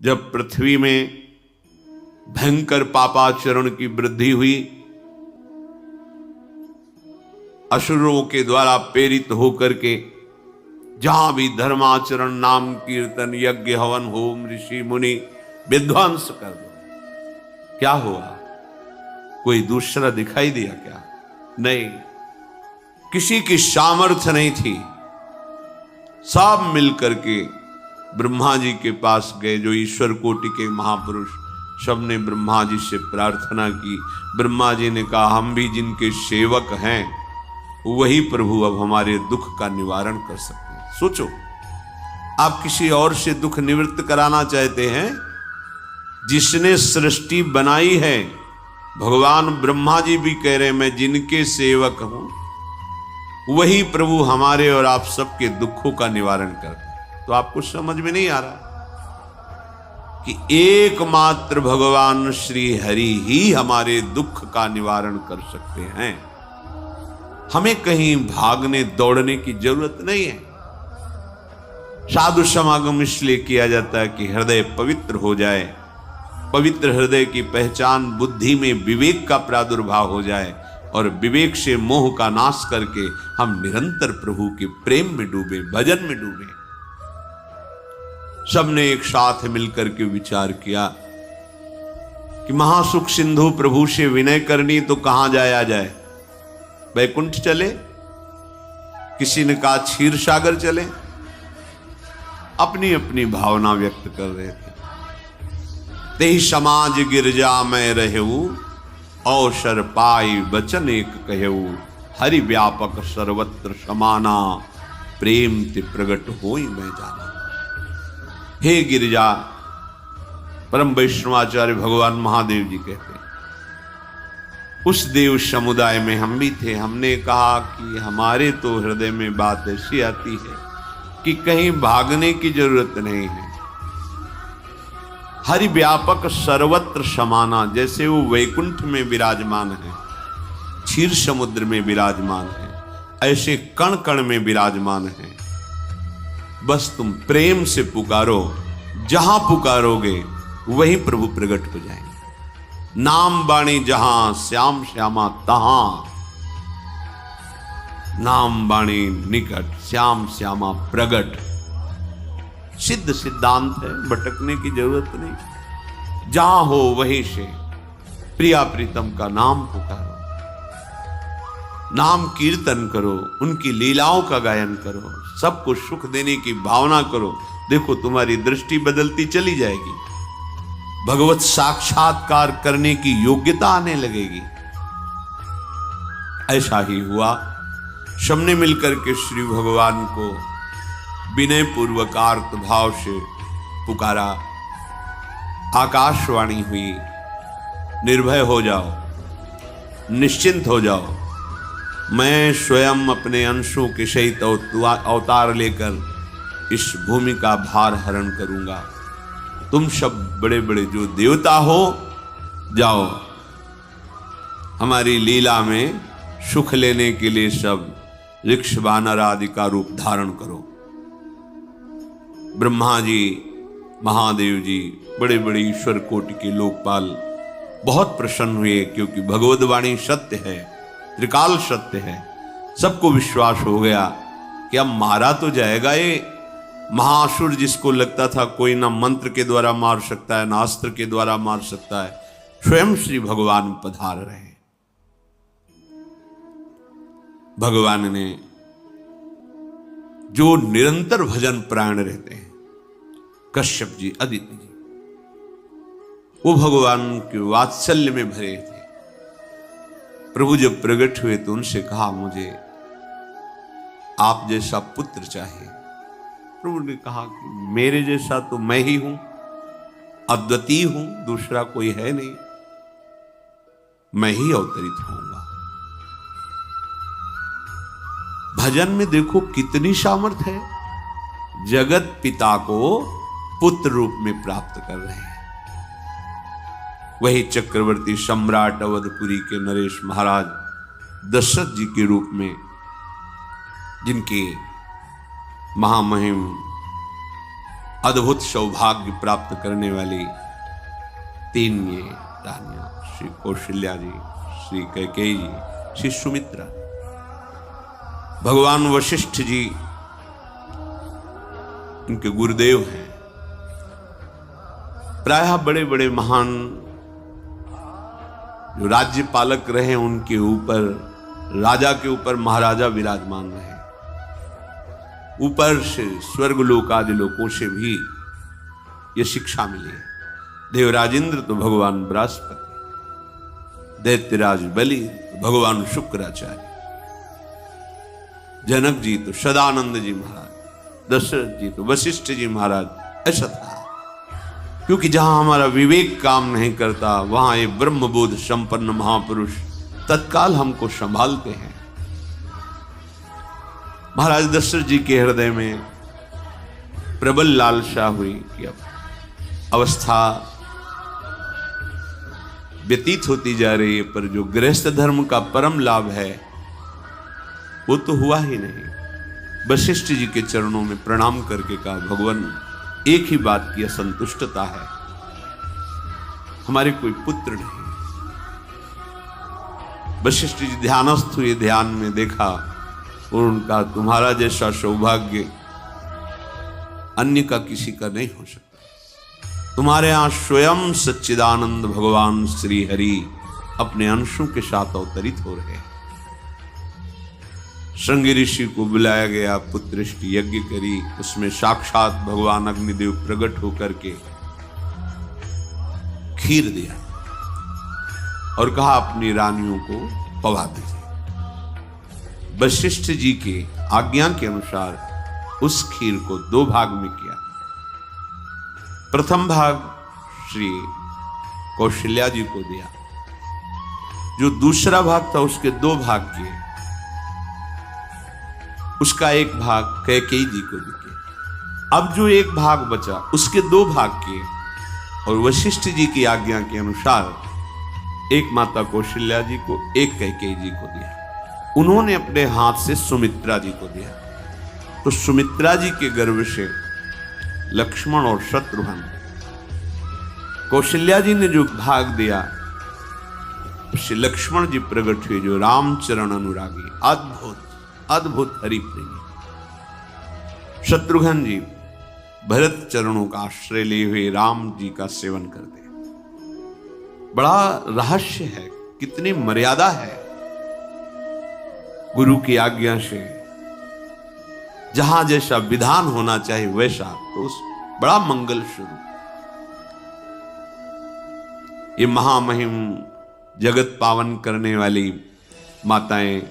जब पृथ्वी में भयंकर पापाचरण की वृद्धि हुई, असुरों के द्वारा प्रेरित होकर के जहां भी धर्माचरण, नाम कीर्तन, यज्ञ, हवन, होम, ऋषि मुनि विध्वंस कर दो, क्या हुआ? कोई दूसरा दिखाई दिया क्या? नहीं, किसी की सामर्थ्य नहीं थी। सब मिलकर के ब्रह्मा जी के पास गए, जो ईश्वर कोटि के महापुरुष, सबने ब्रह्मा जी से प्रार्थना की। ब्रह्मा जी ने कहा, हम भी जिनके सेवक हैं वही प्रभु अब हमारे दुख का निवारण कर सकते हैं। सोचो, आप किसी और से दुख निवृत्त कराना चाहते हैं? जिसने सृष्टि बनाई है, भगवान ब्रह्मा जी भी कह रहे हैं मैं जिनके सेवक हूं वही प्रभु हमारे और आप सबके दुखों का निवारण करते हैं। तो आपको समझ में नहीं आ रहा कि एकमात्र भगवान श्री हरि ही हमारे दुख का निवारण कर सकते हैं। हमें कहीं भागने दौड़ने की जरूरत नहीं है। साधु समागम इसलिए किया जाता है कि हृदय पवित्र हो जाए, पवित्र हृदय की पहचान बुद्धि में विवेक का प्रादुर्भाव हो जाए और विवेक से मोह का नाश करके हम निरंतर प्रभु के प्रेम में डूबे, भजन में डूबे। सबने एक साथ मिलकर के विचार किया कि महासुख सिंधु प्रभु से विनय करनी तो कहां जाया जाए? वैकुंठ चले, किसी ने कहा क्षीर सागर चले। अपनी अपनी भावना व्यक्त कर रहे थे। तेहि समाज गिरजा में रहेऊ, अवसर पाई वचन एक कहेऊ, हरि व्यापक सर्वत्र समाना, प्रेम ते प्रगट होई मैं जाना। हे गिरिजा, परम वैष्णवाचार्य भगवान महादेव जी कहते हैं, उस देव समुदाय में हम भी थे। हमने कहा कि हमारे तो हृदय में बात ऐसी आती है कि कहीं भागने की जरूरत नहीं है। हरि व्यापक सर्वत्र समाना, जैसे वो वैकुंठ में विराजमान है, क्षीर समुद्र में विराजमान है, ऐसे कण कण में विराजमान है। बस तुम प्रेम से पुकारो, जहां पुकारोगे वहीं प्रभु प्रकट हो जाएंगे। नाम बाणी जहां, श्याम श्यामा तहां। नाम बाणी निकट, श्याम श्यामा प्रगट। सिद्ध सिद्धांत है, भटकने की जरूरत नहीं। जहां हो वहीं से प्रिया प्रीतम का नाम पुकारो, नाम कीर्तन करो, उनकी लीलाओं का गायन करो, सबको सुख देने की भावना करो। देखो तुम्हारी दृष्टि बदलती चली जाएगी, भगवत साक्षात्कार करने की योग्यता आने लगेगी। ऐसा ही हुआ। सबने मिलकर के श्री भगवान को विनय पूर्वक आर्त भाव से पुकारा। आकाशवाणी हुई, निर्भय हो जाओ, निश्चिंत हो जाओ, मैं स्वयं अपने अंशों के सहित अवतार लेकर इस भूमि का भार हरण करूंगा। तुम सब बड़े बड़े जो देवता हो, जाओ हमारी लीला में सुख लेने के लिए सब ऋक्ष वानर आदि का रूप धारण करो। ब्रह्मा जी, महादेव जी, बड़े बड़े ईश्वर कोटि के लोकपाल बहुत प्रसन्न हुए, क्योंकि भगवद वाणी सत्य है, त्रिकाल सत्य है। सबको विश्वास हो गया कि अब मारा तो जाएगा ये महासुर, जिसको लगता था कोई ना मंत्र के द्वारा मार सकता है ना अस्त्र के द्वारा मार सकता है। स्वयं श्री भगवान पधार रहे। भगवान ने जो निरंतर भजन प्राण रहते हैं, कश्यप जी, अदिति जी, वो भगवान के वात्सल्य में भरे थे। प्रभु जब प्रकट हुए तो उनसे कहा, मुझे आप जैसा पुत्र चाहिए। प्रभु ने कहा कि मेरे जैसा तो मैं ही हूं, अद्वितीय हूं, दूसरा कोई है नहीं, मैं ही अवतरित होऊंगा। भजन में देखो कितनी सामर्थ्य है। जगत पिता को पुत्र रूप में प्राप्त कर रहे हैं। वही चक्रवर्ती सम्राट अवधपुरी के नरेश महाराज दशरथ जी के रूप में, जिनके महामहिम अद्भुत सौभाग्य प्राप्त करने वाली 3 ये रानियां, श्री कौशल्या जी, श्री कैकेयी जी, श्री सुमित्रा। भगवान वशिष्ठ जी इनके गुरुदेव हैं। प्रायः बड़े बड़े महान जो राज्य पालक रहे उनके ऊपर, राजा के ऊपर महाराजा विराजमान रहे। ऊपर से स्वर्गलोक आदि लोकों से भी ये शिक्षा मिली है। देवराजेंद्र तो भगवान बृहस्पति, दैत्यराज बलि तो भगवान शुक्राचार्य, जनक जी तो सदानंद जी महाराज, दशरथ जी तो वशिष्ठ जी महाराज। ऐसा था क्योंकि जहां हमारा विवेक काम नहीं करता वहां ये ब्रह्मबोध संपन्न महापुरुष तत्काल हमको संभालते हैं। महाराज दशरथ जी के हृदय में प्रबल लालसा हुई कि अब अवस्था व्यतीत होती जा रही है, पर जो गृहस्थ धर्म का परम लाभ है वो तो हुआ ही नहीं। वशिष्ठ जी के चरणों में प्रणाम करके कहा, भगवान एक ही बात की असंतुष्टता है, हमारे कोई पुत्र नहीं। वशिष्ठ जी ध्यानस्थ हुए, ध्यान में देखा और उनका तुम्हारा जैसा सौभाग्य अन्य का किसी का नहीं हो सकता। तुम्हारे यहां स्वयं सच्चिदानंद भगवान श्री हरि अपने अंशों के साथ अवतरित हो रहे हैं। श्रृंगी ऋषि को बुलाया गया, पुत्रष्टि यज्ञ करी, उसमें साक्षात भगवान अग्निदेव प्रकट होकर के खीर दिया और कहा अपनी रानियों को पवा दीजिए। वशिष्ठ जी के आज्ञा के अनुसार उस खीर को 2 भाग में किया। प्रथम भाग श्री कौशल्या जी को दिया, जो दूसरा भाग था उसके 2 भाग किए, उसका 1 भाग कैकेयी जी को दिया। अब जो 1 भाग बचा उसके 2 भाग किए और वशिष्ठ जी की आज्ञा के अनुसार 1 माता कौशल्या जी को, 1 कैकेयी जी को दिया। उन्होंने अपने हाथ से सुमित्रा जी को दिया। तो सुमित्रा जी के गर्भ से लक्ष्मण और शत्रुघ्न, कौशल्या जी ने जो भाग दिया उससे लक्ष्मण जी प्रकट हुए, जो रामचरण अनुरागी, अद्भुत अद्भुत हरिप्रेमी। शत्रुघ्न जी भरत चरणों का आश्रय लिए हुए राम जी का सेवन करते हैं। बड़ा रहस्य है, कितनी मर्यादा है गुरु की आज्ञा से। जहां जैसा विधान होना चाहिए वैसा, तो उस बड़ा मंगल स्वरूप। ये महामहिम जगत पावन करने वाली माताएं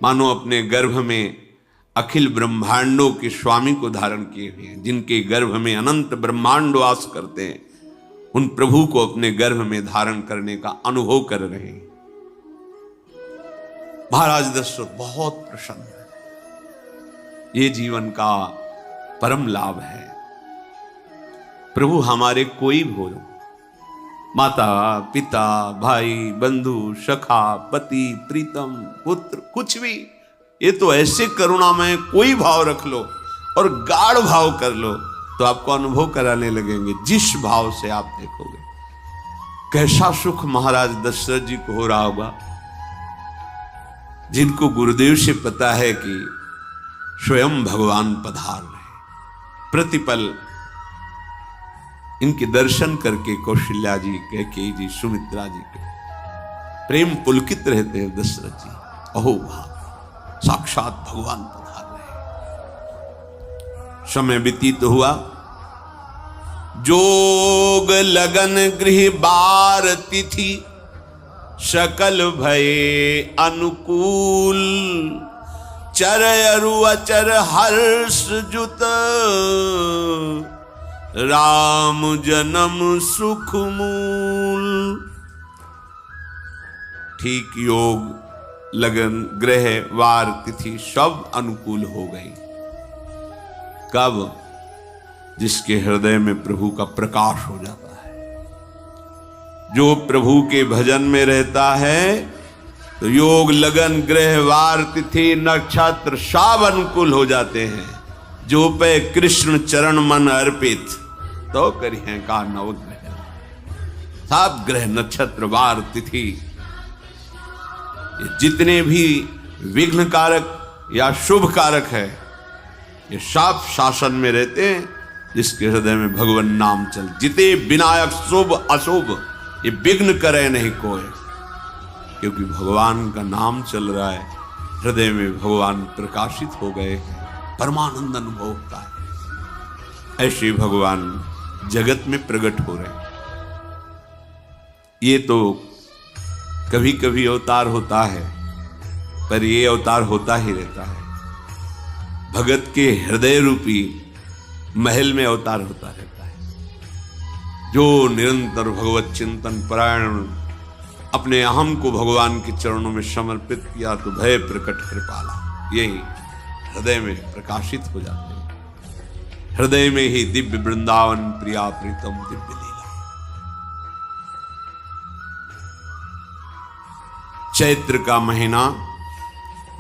मानो अपने गर्भ में अखिल ब्रह्मांडों के स्वामी को धारण किए हुए हैं, जिनके गर्भ में अनंत ब्रह्मांड वास करते हैं, उन प्रभु को अपने गर्भ में धारण करने का अनुभव कर रहे हैं। महाराज दशरथ बहुत प्रसन्न है। ये जीवन का परम लाभ है। प्रभु हमारे कोई भोल, माता पिता भाई बंधु सखा पति प्रीतम पुत्र कुछ भी, ये तो ऐसे करुणा में कोई भाव रख लो और गाढ़ भाव कर लो तो आपको अनुभव कराने लगेंगे। जिस भाव से आप देखोगे कैसा सुख महाराज दशरथ जी को हो रहा होगा, जिनको गुरुदेव से पता है कि स्वयं भगवान पधार रहे। प्रतिपल इनके दर्शन करके कौशल्या जी, कैकेयी जी, सुमित्रा जी के प्रेम पुलकित रहते हैं। दशरथ जी अहो भाग, साक्षात भगवान पधार रहे। समय व्यतीत हुआ, जोग लगन गृह बार तिथि सकल भये अनुकूल, चर अरु अचर हर्ष जुत राम जन्म सुख मूल। ठीक योग लगन ग्रह वार तिथि सब अनुकूल हो गई। कब? जिसके हृदय में प्रभु का प्रकाश हो जाता है, जो प्रभु के भजन में रहता है, तो योग लगन ग्रह वार तिथि नक्षत्र सब अनुकूल हो जाते हैं। जो पे कृष्ण चरण मन अर्पित, तो करी है का नवग्रह। सात ग्रह नक्षत्र वार तिथि ये जितने भी विघ्न कारक या शुभ कारक है, ये सब शासन में रहते हैं जिसके हृदय में भगवान नाम चल। जिते विनायक शुभ अशुभ ये विघ्न करे नहीं कोई, क्योंकि भगवान का नाम चल रहा है, हृदय में भगवान प्रकाशित हो गए हैं, परमानंद अनुभव होता है। ऐसे भगवान जगत में प्रकट हो रहे हैं। ये तो कभी कभी अवतार होता है, पर ये अवतार होता ही रहता है। भगत के हृदय रूपी महल में अवतार होता रहता है। जो निरंतर भगवत चिंतन परायण अपने अहम को भगवान के चरणों में समर्पित किया, तो भय प्रकट कृपाला यही हृदय में प्रकाशित हो जाते हैं। हृदय में ही दिव्य वृंदावन प्रिया प्रीतम दिव्य लीला। चैत्र का महीना,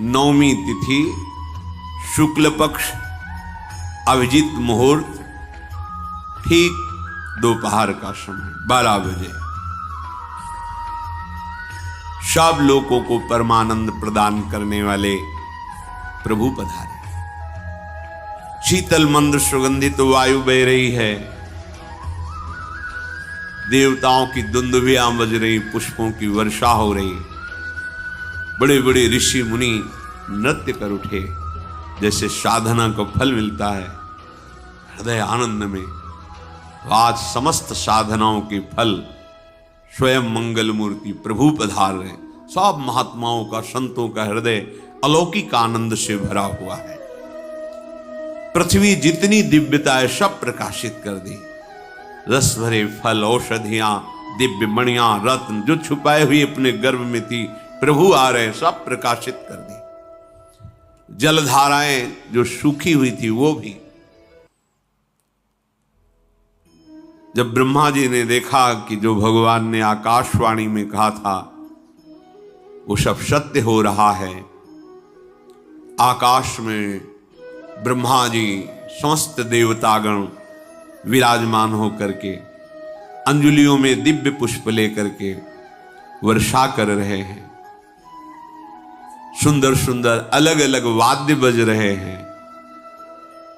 नवमी तिथि, शुक्ल पक्ष, अभिजीत मुहूर्त, ठीक दोपहर का समय 12 बजे। सब लोगों को परमानंद प्रदान करने वाले प्रभु पधारे। शीतल मंद सुगंधित वायु बह रही है, देवताओं की दुंदुभियां बज रही, पुष्पों की वर्षा हो रही, बड़े बड़े ऋषि मुनि नृत्य कर उठे। जैसे साधना को फल मिलता है हृदय आनंद में, आज समस्त साधनाओं के फल स्वयं मंगल मूर्ति प्रभु पधार रहे। सब महात्माओं का, संतों का हृदय अलौकिक आनंद से भरा हुआ है। पृथ्वी जितनी दिव्यता है सब प्रकाशित कर दी। रस भरे फल, औषधियां, दिव्य मणियां, रत्न जो छुपाए हुए अपने गर्भ में थी, प्रभु आ रहे, सब प्रकाशित कर दी। जलधाराएं जो सूखी हुई थी वो भी। जब ब्रह्मा जी ने देखा कि जो भगवान ने आकाशवाणी में कहा था वो सब सत्य हो रहा है, आकाश में ब्रह्मा जी समस्त देवतागण विराजमान होकर के अंजलियों में दिव्य पुष्प लेकर के वर्षा कर रहे हैं। सुंदर सुंदर अलग अलग वाद्य बज रहे हैं।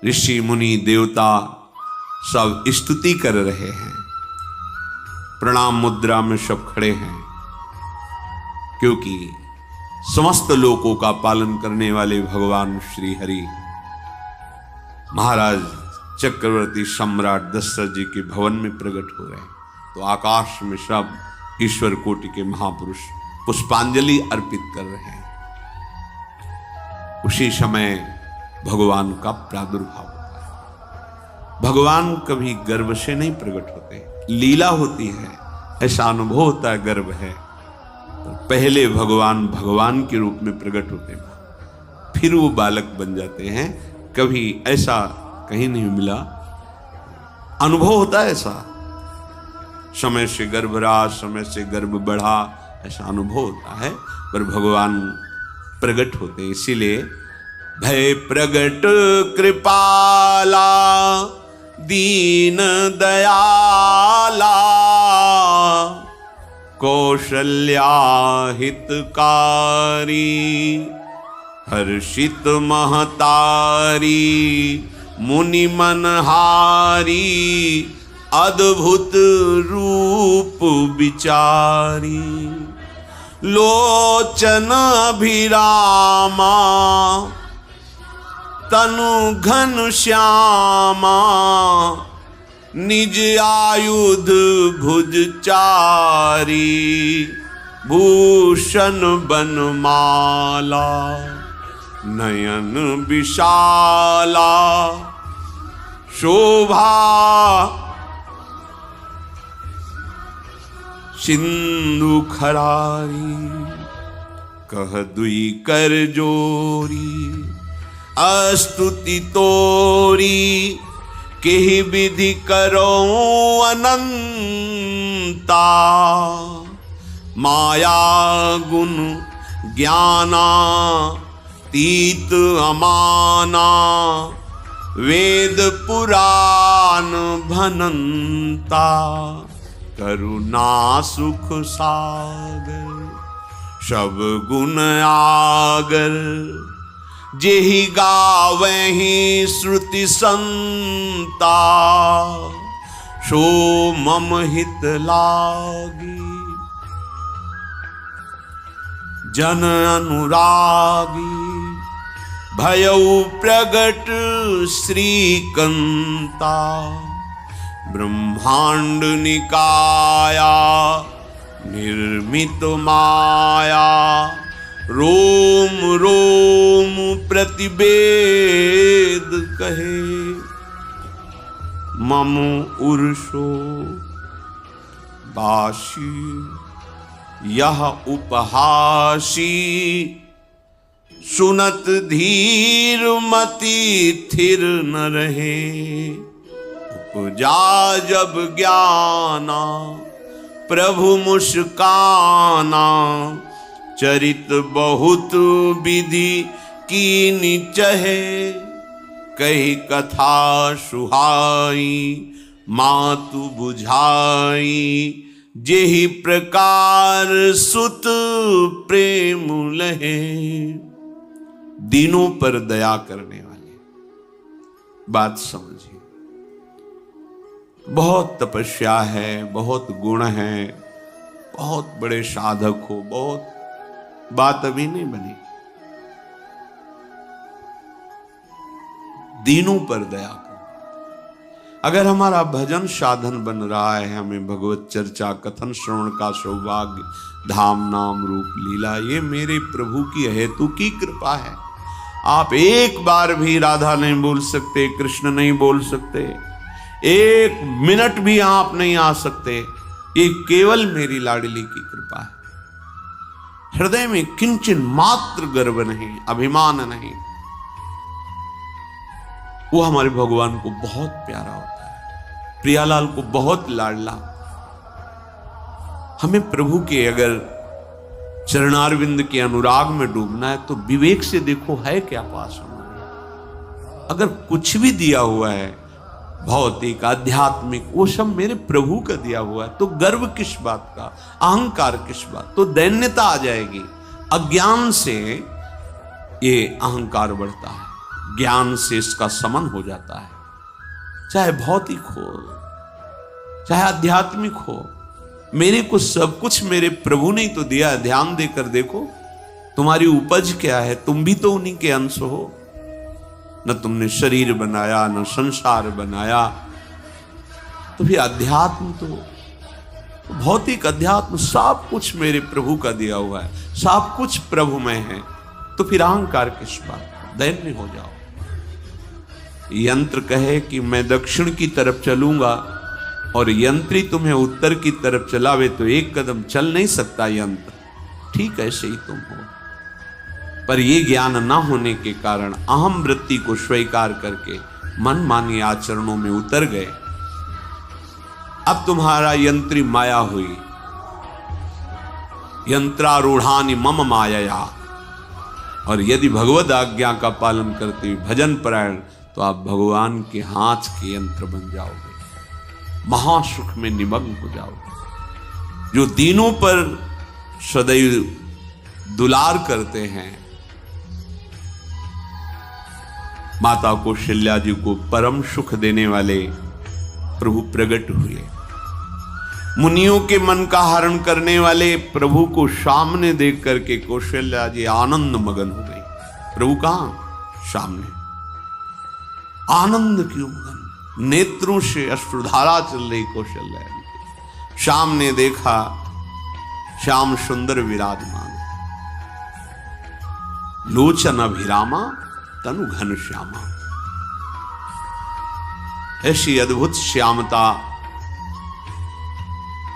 ऋषि मुनि देवता सब स्तुति कर रहे हैं। प्रणाम मुद्रा में सब खड़े हैं, क्योंकि समस्त लोकों का पालन करने वाले भगवान श्री हरि महाराज चक्रवर्ती सम्राट दशरथ जी के भवन में प्रकट हो रहे हैं। तो आकाश में सब ईश्वर कोटि के महापुरुष पुष्पांजलि अर्पित कर रहे हैं। उसी समय भगवान का प्रादुर्भाव होता है। भगवान कभी गर्भ से नहीं प्रकट होते, लीला होती है, ऐसा अनुभव होता है गर्भ है। तो पहले भगवान भगवान के रूप में प्रकट होते हैं, फिर वो बालक बन जाते हैं। कभी ऐसा कहीं नहीं मिला, अनुभव होता है ऐसा। समय से गर्भ रहा, समय से गर्भ बढ़ा, ऐसा अनुभव होता है। पर भगवान प्रकट होते, इसीलिए भय प्रगट कृपाला दीन दयाला कौशल्या हितकारी हर्षित महतारी मुनि मनहारी अद्भुत रूप विचारी लोचन अभिरामा तनु घन श्यामा निज आयुध भुज चारी भूषण बनमाला नयन विशाला शोभा सिंधु खरारी कह दुई कर जोरी अस्तुति तोरी केहि विधि करो अनंता माया गुण ज्ञाना तीत अमाना वेद पुराण भनंता, करुणा सुख सागर, सब गुण आगर, जेहि गावहि श्रुति संता, सो मम हित लागी, जन अनुरागी, भयउ प्रगट श्रीकंता, ब्रह्मांड निकाया निर्मित माया, रोम रोम प्रतिवेद कहे, मम उर्षो बाशी, यह उपहासी, सुनत धीर मति थिर न रहे, उपजा जब ज्ञाना प्रभु मुस्काना, चरित बहुत विधि कीनि चहे, कही कथा सुहाई मातु बुझाई, जेहि प्रकार सुत प्रेम लहे। दीनों पर दया करने वाले, बात समझिए। बहुत तपस्या है, बहुत गुण है, बहुत बड़े साधक हो, बहुत बात अभी नहीं बनी। दीनों पर दया कर। अगर हमारा भजन साधन बन रहा है, हमें भगवत चर्चा कथन श्रवण का सौभाग्य, धाम नाम रूप लीला, ये मेरे प्रभु की हेतु की कृपा है। आप एक बार भी राधा नहीं बोल सकते, कृष्ण नहीं बोल सकते, एक मिनट भी आप नहीं आ सकते, ये केवल मेरी लाडली की कृपा है। हृदय में किंचन मात्र गर्व नहीं, अभिमान नहीं। वो हमारे भगवान को बहुत प्यारा होता है, प्रियालाल को बहुत लाडला। हमें प्रभु के अगर चरणारविंद के अनुराग में डूबना है तो विवेक से देखो है क्या पास हमारे। अगर कुछ भी दिया हुआ है भौतिक आध्यात्मिक, वो सब मेरे प्रभु का दिया हुआ है, तो गर्व किस बात का, अहंकार किस बात, तो दैन्यता आ जाएगी। अज्ञान से ये अहंकार बढ़ता है, ज्ञान से इसका समन हो जाता है। चाहे भौतिक हो चाहे आध्यात्मिक हो, मेरे को सब कुछ मेरे प्रभु ने तो दिया है। ध्यान देकर देखो तुम्हारी उपज क्या है, तुम भी तो उन्हीं के अंश हो। न तुमने शरीर बनाया, न संसार बनाया, तो फिर अध्यात्म तो भौतिक अध्यात्म सब कुछ मेरे प्रभु का दिया हुआ है, सब कुछ प्रभु में है, तो फिर अहंकार किस बात, दैन्य हो जाओ। यंत्र कहे कि मैं दक्षिण की तरफ चलूंगा और यंत्री तुम्हें उत्तर की तरफ चलावे तो एक कदम चल नहीं सकता यंत्र, ठीक ऐसे ही तुम हो। पर ये ज्ञान न होने के कारण अहम वृत्ति को स्वीकार करके मनमानी आचरणों में उतर गए। अब तुम्हारा यंत्री माया हुई, यंत्रारूढ़ानि मम मायया। और यदि भगवद आज्ञा का पालन करते हुए भजन परायण, तो आप भगवान के हाथ के यंत्र बन जाओगे, महासुख में निमग्न हो जाओगे। जो दीनों पर सदैव दुलार करते हैं, माता कौशल्या जी को परम सुख देने वाले प्रभु प्रकट हुए। मुनियों के मन का हरण करने वाले प्रभु को सामने देख करके कौशल्या जी आनंद मगन हो गई। प्रभु कहां? सामने। आनंद क्यों मगन, नेत्रों से अश्रुधारा चल रही कौशल्या जी। सामने देखा श्याम सुंदर विराजमान, लोचन अभिरामा तनु घन श्यामा। ऐसी अद्भुत श्यामता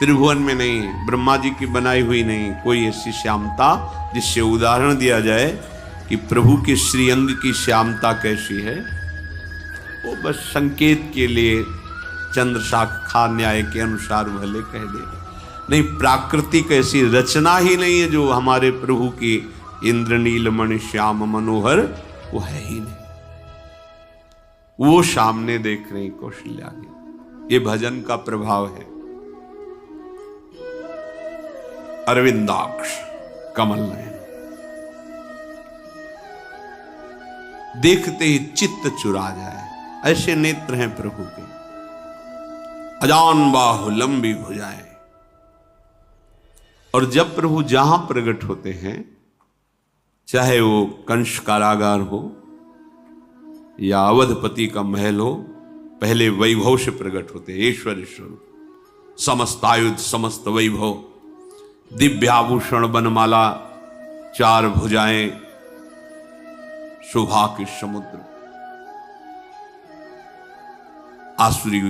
त्रिभुवन में नहीं, ब्रह्मा जी की बनाई हुई नहीं कोई ऐसी श्यामता जिससे उदाहरण दिया जाए कि प्रभु के श्रीअंग की श्यामता कैसी है। वो बस संकेत के लिए चंद्र शाखा न्याय के अनुसार भले कह दे, नहीं प्राकृतिक ऐसी रचना ही नहीं है जो हमारे प्रभु की इंद्रनील मणि श्याम मनोहर, वो है ही नहीं। वो सामने देख रही कौशल्या जी। ये भजन का प्रभाव है। अरविंदाक्ष कमल नयन, देखते ही चित्त चुरा जाए, ऐसे नेत्र हैं प्रभु के। अजान बाहु लंबी भुजाएं। और जब प्रभु जहां प्रकट होते हैं, चाहे वो कंस कारागार हो या अवधपति का महल हो, पहले वैभव से प्रकट होते हैं। ऐश्वर्य स्वरूप, समस्त आयुध, समस्त वैभव, दिव्याभूषण, बनमाला, चार भुजाएं, शोभा के समुद्र, आसुरी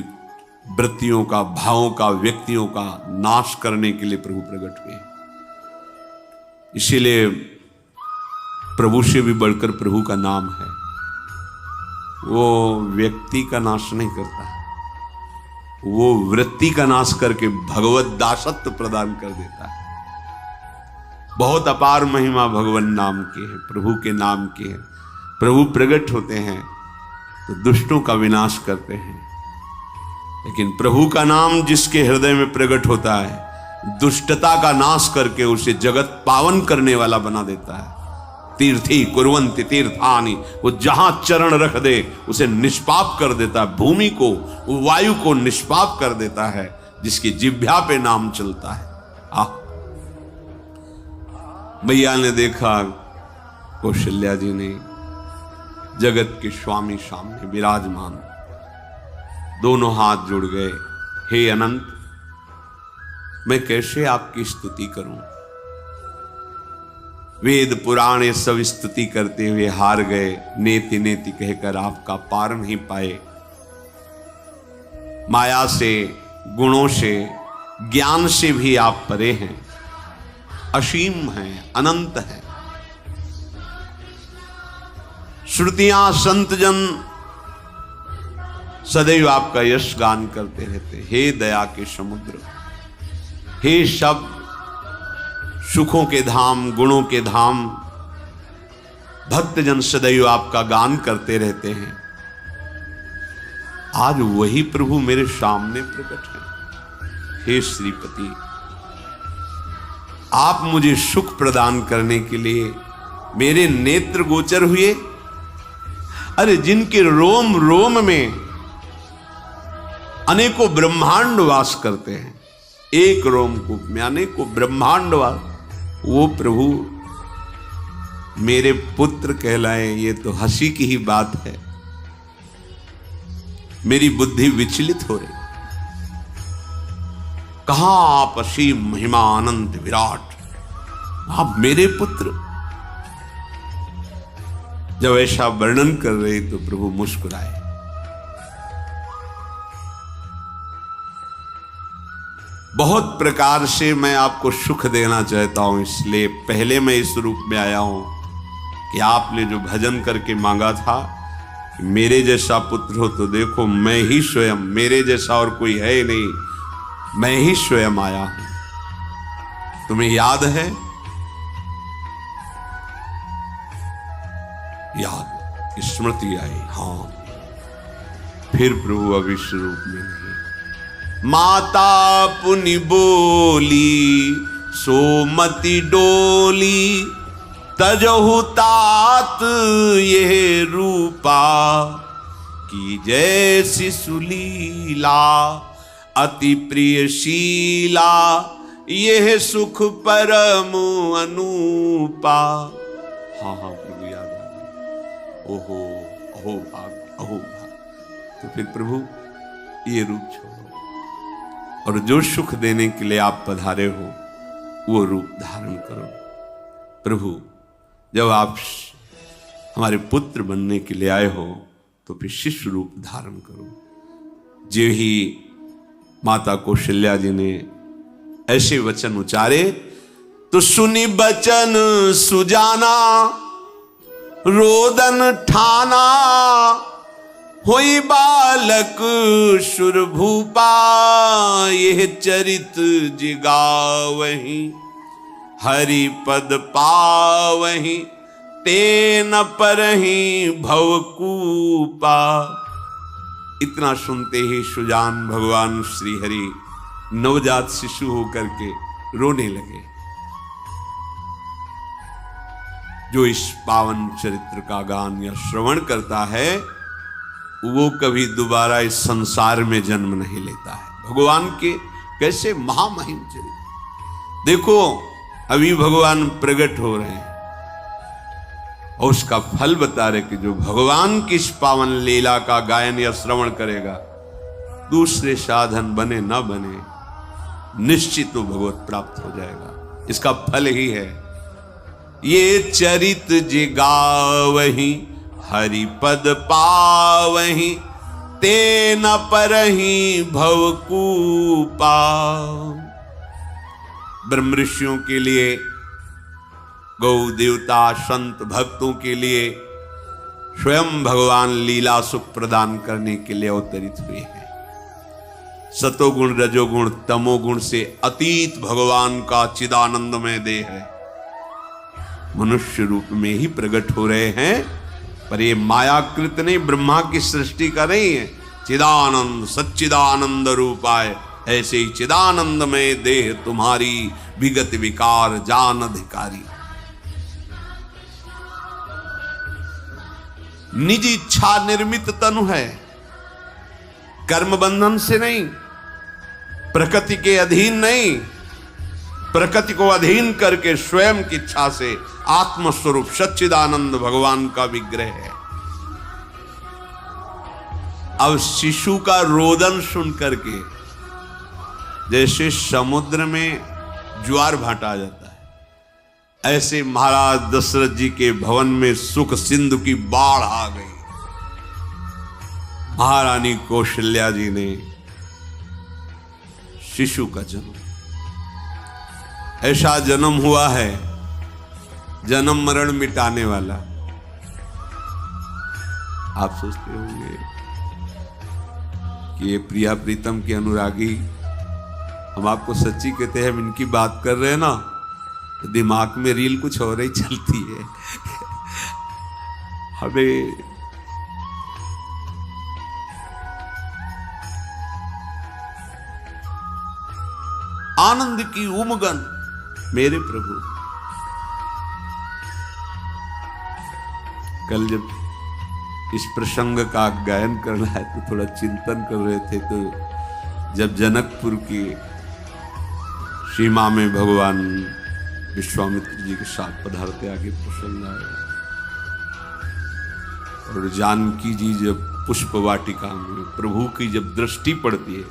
वृत्तियों का, भावों का, व्यक्तियों का नाश करने के लिए प्रभु प्रकट हुए। इसीलिए प्रभु से भी बढ़कर प्रभु का नाम है। वो व्यक्ति का नाश नहीं करता, वो वृत्ति का नाश करके भगवत दासत्व प्रदान कर देता है। बहुत अपार महिमा भगवान नाम की है, प्रभु के नाम की है। प्रभु प्रकट होते हैं तो दुष्टों का विनाश करते हैं, लेकिन प्रभु का नाम जिसके हृदय में प्रकट होता है, दुष्टता का नाश करके उसे जगत पावन करने वाला बना देता है। तीर्थी कुर्वन्ति तीर्थानि, वो जहां चरण रख दे उसे निष्पाप कर देता है। भूमि को, वायु को निष्पाप कर देता है, जिसकी जिह्वा पे नाम चलता है। मैया ने देखा, कौशल्या जी ने, जगत के स्वामी सामने विराजमान, दोनों हाथ जुड़ गए। हे अनंत, मैं कैसे आपकी स्तुति करूं? वेद पुराण ये सब स्तुति करते हुए हार गए, नेति नेति कहकर आपका पार नहीं पाए। माया से, गुणों से, ज्ञान से भी आप परे हैं, असीम हैं, अनंत हैं। श्रुतियां, संत जन सदैव आपका यश गान करते रहते। हे दया के समुद्र, हे शब्द, सुखों के धाम, गुणों के धाम, भक्तजन सदैव आपका गान करते रहते हैं। आज वही प्रभु मेरे सामने प्रकट है। हे श्रीपति, आप मुझे सुख प्रदान करने के लिए मेरे नेत्र गोचर हुए। अरे जिनके रोम रोम में अनेकों ब्रह्मांड वास करते हैं, एक रोमकूप में अनेकों ब्रह्मांड वास, वो प्रभु मेरे पुत्र कहलाए, ये तो हंसी की ही बात है। मेरी बुद्धि विचलित हो रही। कहां आप असीम महिमा अनंत विराट, आप मेरे पुत्र? जब ऐसा वर्णन कर रहे तो प्रभु मुस्कुराए। बहुत प्रकार से मैं आपको सुख देना चाहता हूं, इसलिए पहले मैं इस रूप में आया हूं कि आपने जो भजन करके मांगा था कि मेरे जैसा पुत्र हो, तो देखो मैं ही स्वयं, मेरे जैसा और कोई है ही नहीं, मैं ही स्वयं आया हूं। तुम्हें याद है? याद, स्मृति आई। हां, फिर प्रभु अब इस रूप में नहीं। माता पुनि बोली सोमति डोली, तजहु तात ये रूपा, की जैसी सुलीला अति प्रियशीला, यह सुख परम अनूपा। हाँ हाँ प्रभु याद आ गया। ओहो, अहो भाग, अहो भाग। तो फिर प्रभु ये रूप छोड़ो और जो सुख देने के लिए आप पधारे हो वो रूप धारण करो। प्रभु, जब आप हमारे पुत्र बनने के लिए आए हो तो फिर शिष्य रूप धारण करो। जो ही माता कौशल्या जी ने ऐसे वचन उचारे तो सुनी बचन सुजाना, रोदन ठाना, होई बालक सुरभूपा, यह चरित जिगावहीं, हरि पद पावहीं, तेन परहीं भवकूपा। इतना सुनते ही सुजान भगवान श्री हरि नवजात शिशु होकर के रोने लगे। जो इस पावन चरित्र का गान या श्रवण करता है वो कभी दोबारा इस संसार में जन्म नहीं लेता है। भगवान के कैसे महामहिम चरित्र। देखो अभी भगवान प्रकट हो रहे हैं और उसका फल बता रहे कि जो भगवान की इस पावन लीला का गायन या श्रवण करेगा, दूसरे साधन बने न बने, निश्चित तो भगवत प्राप्त हो जाएगा। इसका फल ही है ये चरित जे गावहि हरि पद पावहि, ते न परहि भवकूपा। ब्रह्म ऋषियों के लिए, गौ देवता संत भक्तों के लिए स्वयं भगवान लीला सुख प्रदान करने के लिए अवतरित हुए हैं। सतोगुण रजोगुण तमोगुण से अतीत भगवान का चिदानंदमय देह है, मनुष्य रूप में ही प्रकट हो रहे हैं। पर ये मायाकृत नहीं, ब्रह्मा की सृष्टि का नहीं है। चिदानंद सच्चिदानंद रूपाय, ऐसे ही चिदानंदमय देह तुम्हारी, विगत विकार जान अधिकारी। निज इच्छा निर्मित तनु है, कर्म बंधन से नहीं, प्रकृति के अधीन नहीं, प्रकृति को अधीन करके स्वयं की इच्छा से आत्मस्वरूप सच्चिदानंद भगवान का विग्रह है। अब शिशु का रोदन सुन करके जैसे समुद्र में ज्वार भाटा आ जाता है, ऐसे महाराज दशरथ जी के भवन में सुख सिंधु की बाढ़ आ गई। महारानी कौशल्या जी ने शिशु का जन्म, ऐसा जन्म हुआ है जन्म मरण मिटाने वाला। आप सोचते होंगे कि ये प्रिया प्रीतम के अनुरागी, हम आपको सच्ची कहते हैं, हम इनकी बात कर रहे हैं ना तो दिमाग में रील कुछ और ही चलती है। हमें आनंद की उमगन मेरे प्रभु। कल जब इस प्रसंग का गायन करना है तो थोड़ा चिंतन कर रहे थे, तो जब जनकपुर की सीमा में भगवान विश्वामित्र जी के साथ पधारते आगे प्रसंग आया, और जानकी जी जब पुष्प वाटिका में प्रभु की जब दृष्टि पड़ती है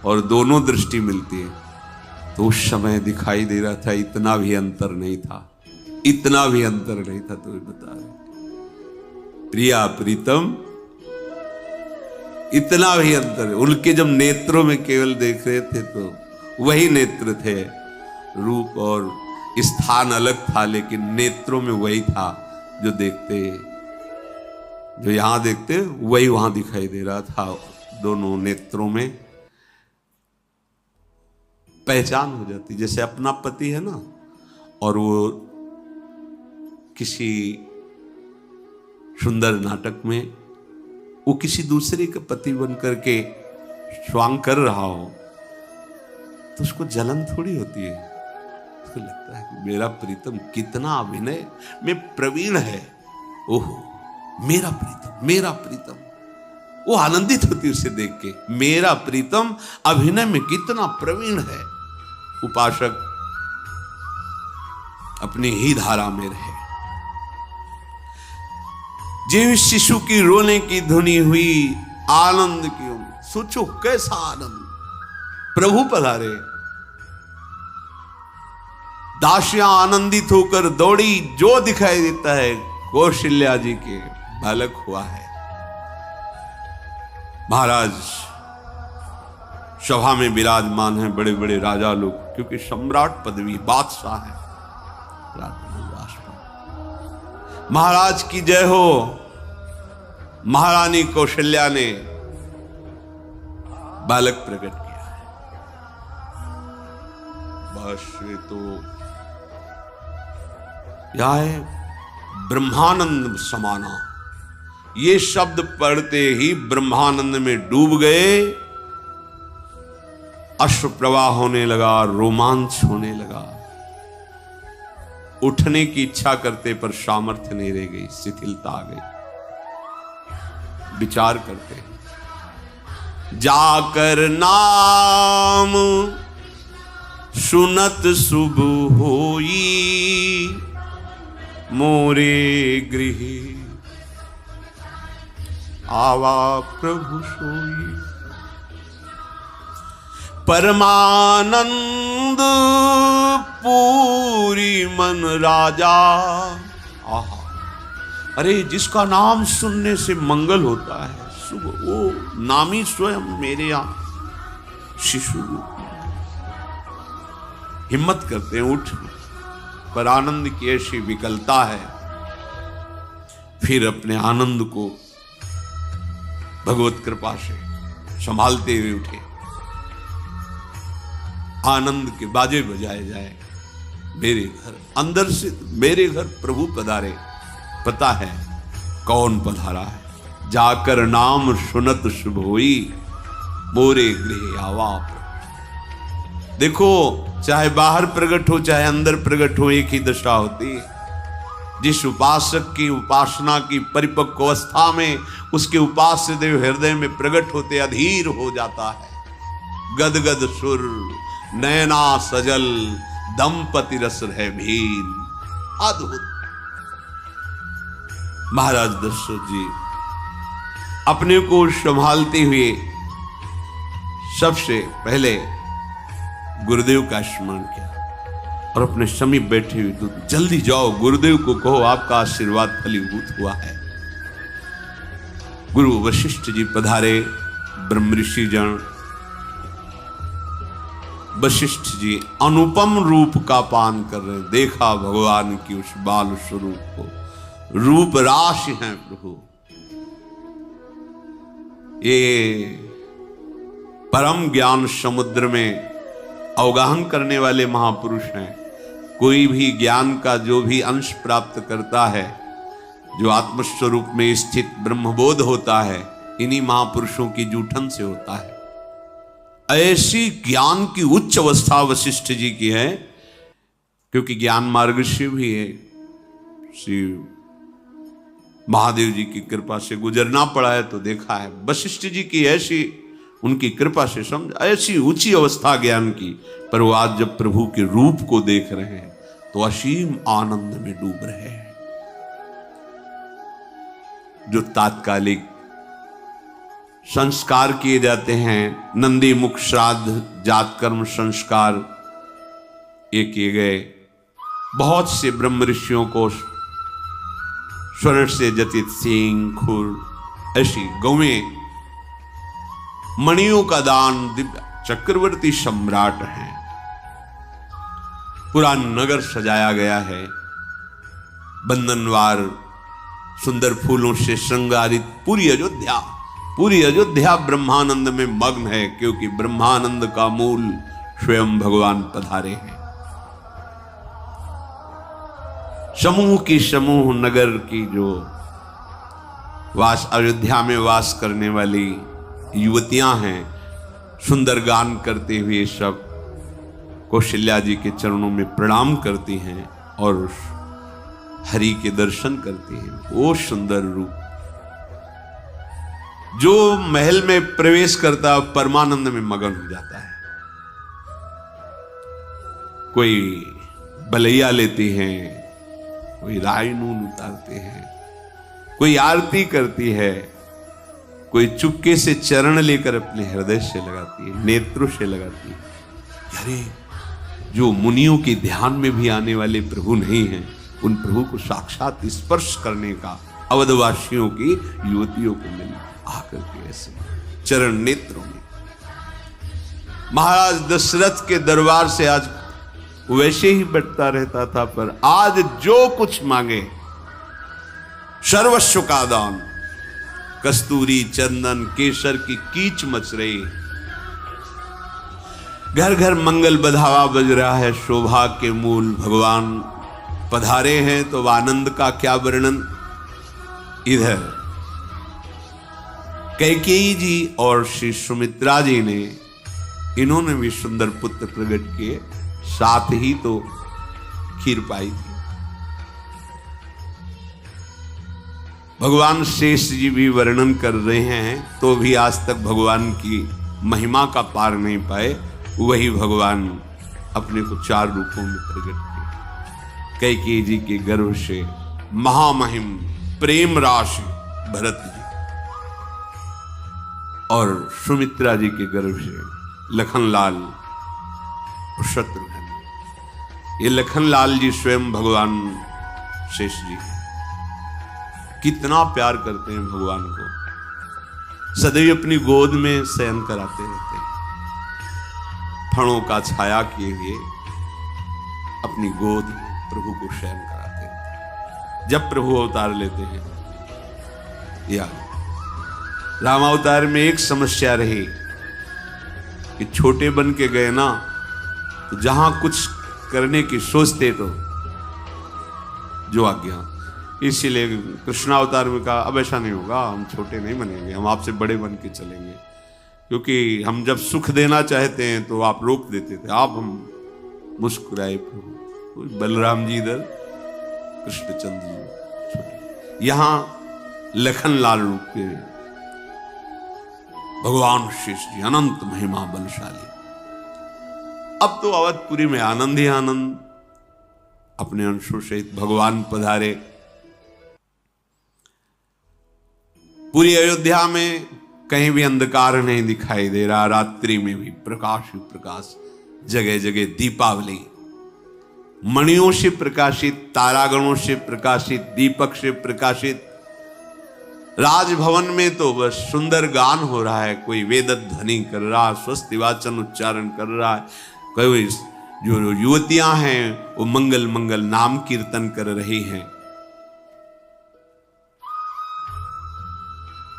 और दोनों दृष्टि मिलती है, तो उस समय दिखाई दे रहा था इतना भी अंतर नहीं था, इतना भी अंतर नहीं था। तो बता रहे प्रिया प्रीतम, इतना भी अंतर। उनके जब नेत्रों में केवल देख रहे थे तो वही नेत्र थे, रूप और स्थान अलग था, लेकिन नेत्रों में वही था जो देखते, जो यहां देखते वही वहां दिखाई दे रहा था। दोनों नेत्रों में पहचान हो जाती, जैसे अपना पति है ना, और वो किसी सुंदर नाटक में वो किसी दूसरे का पति बन करके स्वांग कर रहा हो तो उसको जलन थोड़ी होती है, उसको लगता है कि मेरा प्रीतम कितना अभिनय में प्रवीण है, ओहो मेरा प्रीतम, मेरा प्रीतम। वो आनंदित होती उसे देख के, मेरा प्रीतम अभिनय में कितना प्रवीण है। उपासक अपनी ही धारा में रहे। जीव शिशु की रोने की धुनी हुई, आनंद की सोचो कैसा आनंद, प्रभु पधारे। दासियां आनंदित होकर दौड़ी, जो दिखाई देता है कौशल्या जी के बालक हुआ है। महाराज सभा में विराजमान हैं बड़े बड़े राजा लोग, क्योंकि सम्राट पदवी बादशाह है। महाराज की जय हो। महारानी कौशल्या ने बालक प्रकट किया है। बस ये तो यह है ब्रह्मानंद समाना, ये शब्द पढ़ते ही ब्रह्मानंद में डूब गए। अश्रु प्रवाह होने लगा, रोमांच होने लगा। उठने की इच्छा करते पर सामर्थ्य नहीं रह गई, शिथिलता आ गई। विचार करते, जाकर नाम सुनत शुभ होई, मोरे गृह आवा प्रभु सोई। परमानंद पूरी मन राजा। आहा, अरे जिसका नाम सुनने से मंगल होता है, सुबह वो नामी स्वयं मेरे यहां शिशु हिम्मत करते हैं उठ, पर आनंद की ऐसी विकलता है। फिर अपने आनंद को भगवत कृपा से संभालते हुए उठे। आनंद के बाजे बजाए जाए, मेरे घर अंदर से मेरे घर प्रभु पधारे। पता है कौन पधारा है। जाकर नाम सुनत शुभ होई, मोरे गृह आवा। देखो, चाहे बाहर प्रकट हो चाहे अंदर प्रकट हो, एक ही दशा होती है। जिस उपासक की उपासना की परिपक्व अवस्था में उसके उपास्य देव हृदय में प्रकट होते अधीर हो जाता है। गदगद सुर नैना सजल, दंपति रस है भील। अद्भुत। महाराज दशरथ जी अपने को संभालते हुए सबसे पहले गुरुदेव का स्मरण किया और अपने समीप बैठे हुए तो जल्दी जाओ, गुरुदेव को कहो आपका आशीर्वाद फलीभूत हुआ है। गुरु वशिष्ठ जी पधारे। ब्रह्म ऋषि जन वशिष्ठ जी अनुपम रूप का पान कर रहे। देखा भगवान की उस बाल स्वरूप को, रूप राशि हैं प्रभु। ये परम ज्ञान समुद्र में अवगाहन करने वाले महापुरुष हैं। कोई भी ज्ञान का जो भी अंश प्राप्त करता है, जो आत्मस्वरूप में स्थित ब्रह्मबोध होता है, इन्हीं महापुरुषों की जूठन से होता है। ऐसी ज्ञान की उच्च अवस्था वशिष्ठ जी की है, क्योंकि ज्ञान मार्ग से भी है। श्री महादेव जी की कृपा से गुजरना पड़ा है तो देखा है। वशिष्ठ जी की ऐसी उनकी कृपा से समझ ऐसी ऊंची अवस्था ज्ञान की, पर वो आज जब प्रभु के रूप को देख रहे हैं तो असीम आनंद में डूब रहे हैं। जो तात्कालिक संस्कार किए जाते हैं, नंदी मुख श्राद्ध जात कर्म संस्कार ये किए गए। बहुत से ब्रह्म ऋषियों को स्वर्ण से जतित सींग खुर ऐसी गौएं मणियों का दान दिव्य चक्रवर्ती सम्राट हैं। पूरा नगर सजाया गया है, बंधनवार सुंदर फूलों से श्रृंगारित पूरी अयोध्या ब्रह्मानंद में मग्न है, क्योंकि ब्रह्मानंद का मूल स्वयं भगवान पधारे हैं। समूह नगर की जो अयोध्या में वास करने वाली युवतियां हैं, सुंदर गान करते हुए सब कौशल्या जी के चरणों में प्रणाम करती हैं और हरि के दर्शन करती हैं। वो सुंदर रूप जो महल में प्रवेश करता परमानंद में मगन हो जाता है। कोई बलैया लेती हैं, कोई राय नून उतारते हैं, कोई आरती करती है, कोई चुपके से चरण लेकर अपने हृदय से लगाती है, नेत्रों से लगाती है। अरे जो मुनियों के ध्यान में भी आने वाले प्रभु नहीं हैं, उन प्रभु को साक्षात स्पर्श करने का अवधवासियों की युवतियों को मिला आकर के ऐसे चरण नेत्रों में। महाराज दशरथ के दरबार से आज वैसे ही बढ़ता रहता था, पर आज जो कुछ मांगे सर्वस्व का दान। कस्तूरी चंदन केसर की कीच मच रही, घर घर मंगल बधावा बज रहा है। शोभा के मूल भगवान पधारे हैं तो आनंद का क्या वर्णन। इधर कैकेयी जी और श्री सुमित्रा जी ने, इन्होंने भी सुंदर पुत्र प्रकट किए, साथ ही तो खीर पाई थी। भगवान शेष जी भी वर्णन कर रहे हैं तो भी आज तक भगवान की महिमा का पार नहीं पाए। वही भगवान अपने को 4 रूपों में प्रकट किए। कैकेयी जी के गर्भ से महामहिम प्रेम राशि भरत जी, और सुमित्रा जी के गर्भ से लखनलाल और शत्रुघ्न। ये लखनलाल जी स्वयं भगवान शेष जी कितना प्यार करते हैं भगवान को, सदैव अपनी गोद में शयन कराते रहते हैं। फणों का छाया किए हुए अपनी गोद में प्रभु को शयन कराते हैं। जब प्रभु अवतार लेते हैं, या रामावतार में एक समस्या रही कि छोटे बन के गए ना, तो जहां कुछ करने की सोचते तो जो आज्ञा, इसीलिए कृष्णावतार में कहा अब ऐसा नहीं होगा, हम छोटे नहीं बनेंगे, हम आपसे बड़े बन के चलेंगे, क्योंकि हम जब सुख देना चाहते हैं तो आप रोक देते थे। आप हम मुस्कुराए प्रभु, बलराम जी इधर, कृष्णचंद्र जी छोटे, यहां लखनलाल रूप के भगवान शेष जी अनंत महिमा बलशाली। अब तो अवधपुरी में आनंद ही आनंद, अपने अंशों सहित भगवान पधारे। पूरी अयोध्या में कहीं भी अंधकार नहीं दिखाई दे रहा, रात्रि में भी प्रकाश ही प्रकाश, जगह जगह दीपावली, मणियों से प्रकाशित, तारागणों से प्रकाशित, दीपक से प्रकाशित। राजभवन में तो बस सुंदर गान हो रहा है, कोई वेद ध्वनि कर रहा है, स्वस्ति वाचन उच्चारण कर रहा है, कोई जो युवतियां हैं वो मंगल मंगल नाम कीर्तन कर रही हैं।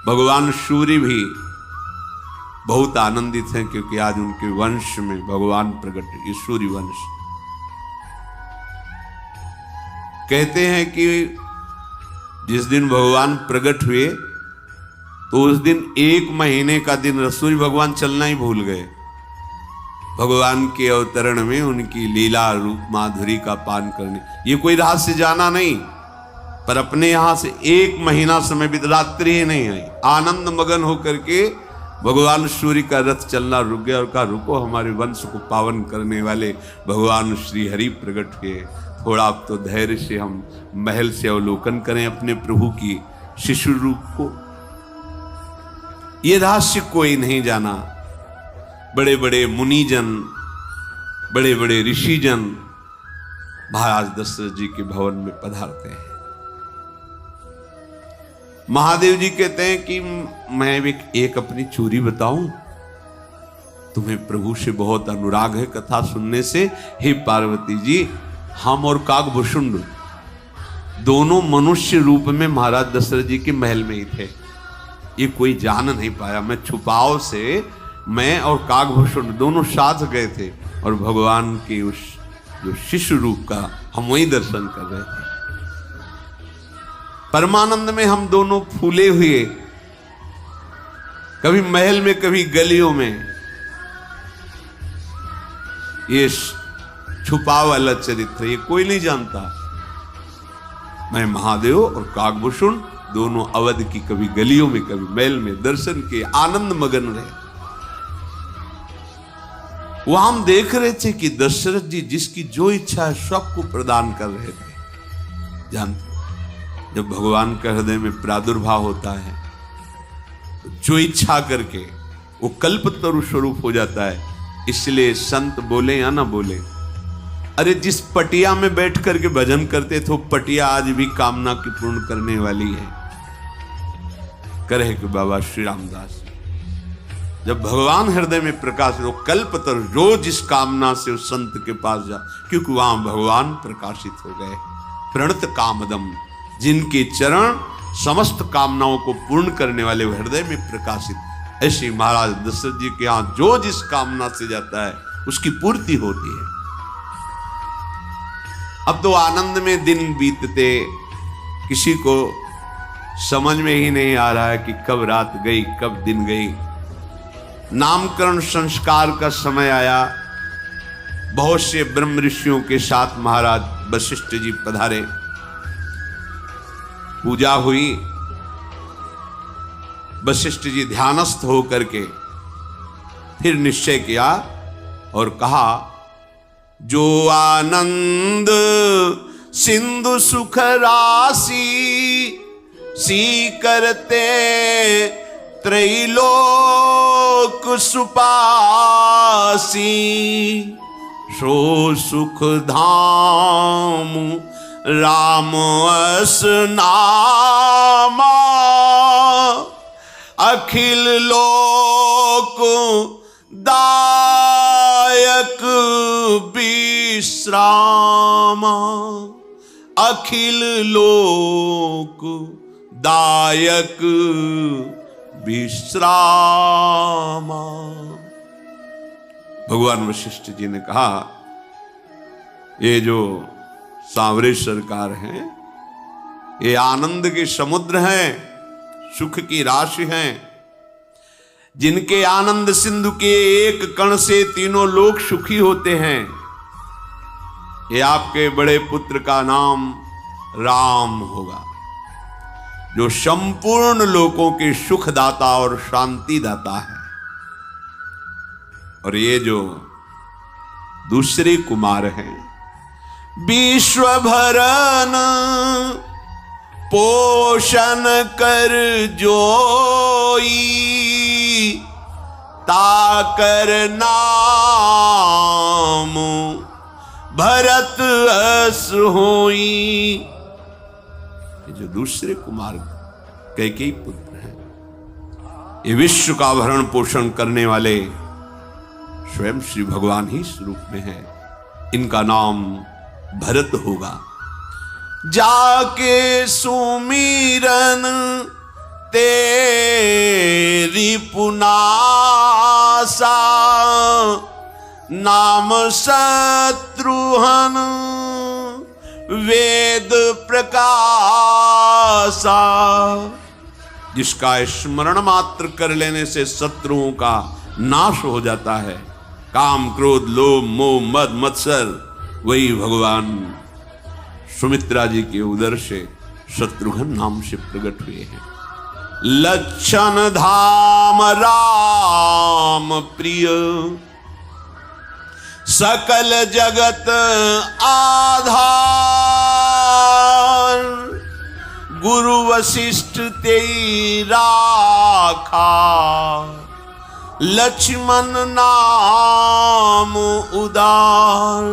भगवान सूर्य भी बहुत आनंदित हैं, क्योंकि आज उनके वंश में भगवान प्रकट, ये सूर्य वंश। कहते हैं कि जिस दिन भगवान प्रकट हुए तो उस दिन 1 महीने का दिन सूर्य भगवान चलना ही भूल गए। भगवान के अवतरण में उनकी लीला रूप माधुरी का पान करने, ये कोई रहस्य जाना नहीं, पर अपने यहां से 1 महीना समय बीत, रात्रि ही नहीं आई, आनंद मगन होकर के भगवान सूर्य का रथ चलना रुक गया और कहा रुको, हमारे वंश को पावन करने वाले भगवान श्री हरि प्रकट हुए, थोड़ा अब तो धैर्य से हम महल से अवलोकन करें अपने प्रभु की शिशु रूप को। ये रहस्य कोई नहीं जाना। बड़े बड़े मुनिजन, बड़े बड़े ऋषिजन महाराज दशरथ जी के भवन में पधारते हैं। महादेव जी कहते हैं कि मैं भी एक अपनी चोरी बताऊं, तुम्हें प्रभु से बहुत अनुराग है कथा सुनने से। हे पार्वती जी, हम और काकभूषुंड दोनों मनुष्य रूप में महाराज दशरथ जी के महल में ही थे, ये कोई जान नहीं पाया। मैं छुपाव से, मैं और काकभूषुंड दोनों साथ गए थे और भगवान के उस जो शिशु रूप का हम वही दर्शन कर रहे थे। परमानंद में हम दोनों फूले हुए, कभी महल में कभी गलियों में। ये छुपा वाला चरित्र ये कोई नहीं जानता। मैं महादेव और काकभूषुंड दोनों अवध की कभी गलियों में कभी महल में दर्शन के आनंद मगन रहे। वहां हम देख रहे थे कि दशरथ जी जिसकी जो इच्छा है सबको प्रदान कर रहे थे। जानते, जब भगवान का हृदय में प्रादुर्भाव होता है तो जो इच्छा करके वो कल्पतरु स्वरूप हो जाता है। इसलिए संत बोले या ना बोले, अरे जिस पटिया में बैठ करके भजन करते थे, पटिया आज भी कामना की पूर्ण करने वाली है। करे कि बाबा श्री रामदास, जब भगवान हृदय में प्रकाशित हो, कल्पतरु जो जिस कामना से उस संत के पास जा, क्योंकि वहां भगवान प्रकाशित हो गए। प्रणत कामदम, जिनके चरण समस्त कामनाओं को पूर्ण करने वाले हृदय में प्रकाशित। ऐसे महाराज दशरथ जी के यहां जो जिस कामना से जाता है उसकी पूर्ति होती है। अब तो आनंद में दिन बीतते, किसी को समझ में ही नहीं आ रहा है कि कब रात गई कब दिन गई। नामकरण संस्कार का समय आया। बहुत से ब्रह्म ऋषियों के साथ महाराज वशिष्ठ जी पधारे। पूजा हुई। वशिष्ठ जी ध्यानस्थ होकर के फिर निश्चय किया और कहा, जो आनंद सिंधु सुख राशि सी करते त्रैलोक सुपासी, सो सुख धाम राम अस नामा, अखिल लोक दायक विश्रामा, अखिल लोक दायक विश्रामा। भगवान वशिष्ठ जी ने कहा, ये जो सांवरे सरकार हैं, ये आनंद के समुद्र हैं, सुख की राशि हैं, जिनके आनंद सिंधु के एक कण से तीनों लोग सुखी होते हैं। ये आपके बड़े पुत्र का नाम राम होगा, जो संपूर्ण लोगों के सुखदाता और शांति दाता है। और ये जो दूसरे कुमार हैं, विश्व भरन पोषण कर जोई, ताकर नाम भरत अस होई। ये जो दूसरे कुमार कैकेयी पुत्र हैं, ये विश्व का भरण पोषण करने वाले स्वयं श्री भगवान ही स्वरूप में हैं। इनका नाम भरत होगा। जाके सुमिरन तेरी पुनासा, नाम शत्रुहन वेद प्रकाशा। जिसका स्मरण मात्र कर लेने से शत्रुओं का नाश हो जाता है। काम क्रोध लोभ मोह मद मत्सर, वही भगवान सुमित्रा जी के उदर से शत्रुघ्न नाम से प्रकट हुए हैं। लक्षण धाम राम प्रिय, सकल जगत आधार, गुरु वशिष्ठ तेई राखा, लक्ष्मण नाम उदार।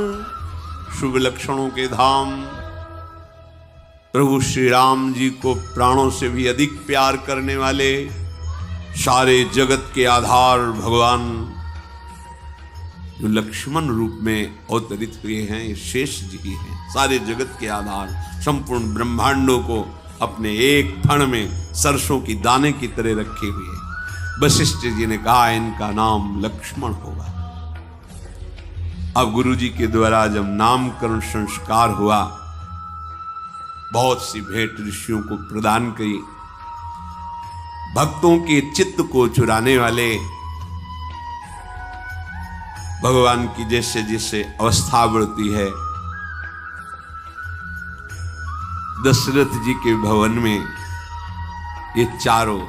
शुभ लक्षणों के धाम प्रभु श्री राम जी को प्राणों से भी अधिक प्यार करने वाले, सारे जगत के आधार भगवान जो लक्ष्मण रूप में अवतरित हुए हैं, ये शेष जी ही हैं। सारे जगत के आधार, संपूर्ण ब्रह्मांडों को अपने एक फण में सरसों की दाने की तरह रखे हुए। वशिष्ठ जी ने कहा, इनका नाम लक्ष्मण होगा। अब गुरु जी के द्वारा जब नामकरण संस्कार हुआ, बहुत सी भेंट ऋषियों को प्रदान की। भक्तों के चित्त को चुराने वाले भगवान की जैसे जैसे अवस्था बढ़ती है, दशरथ जी के भवन में ये चारों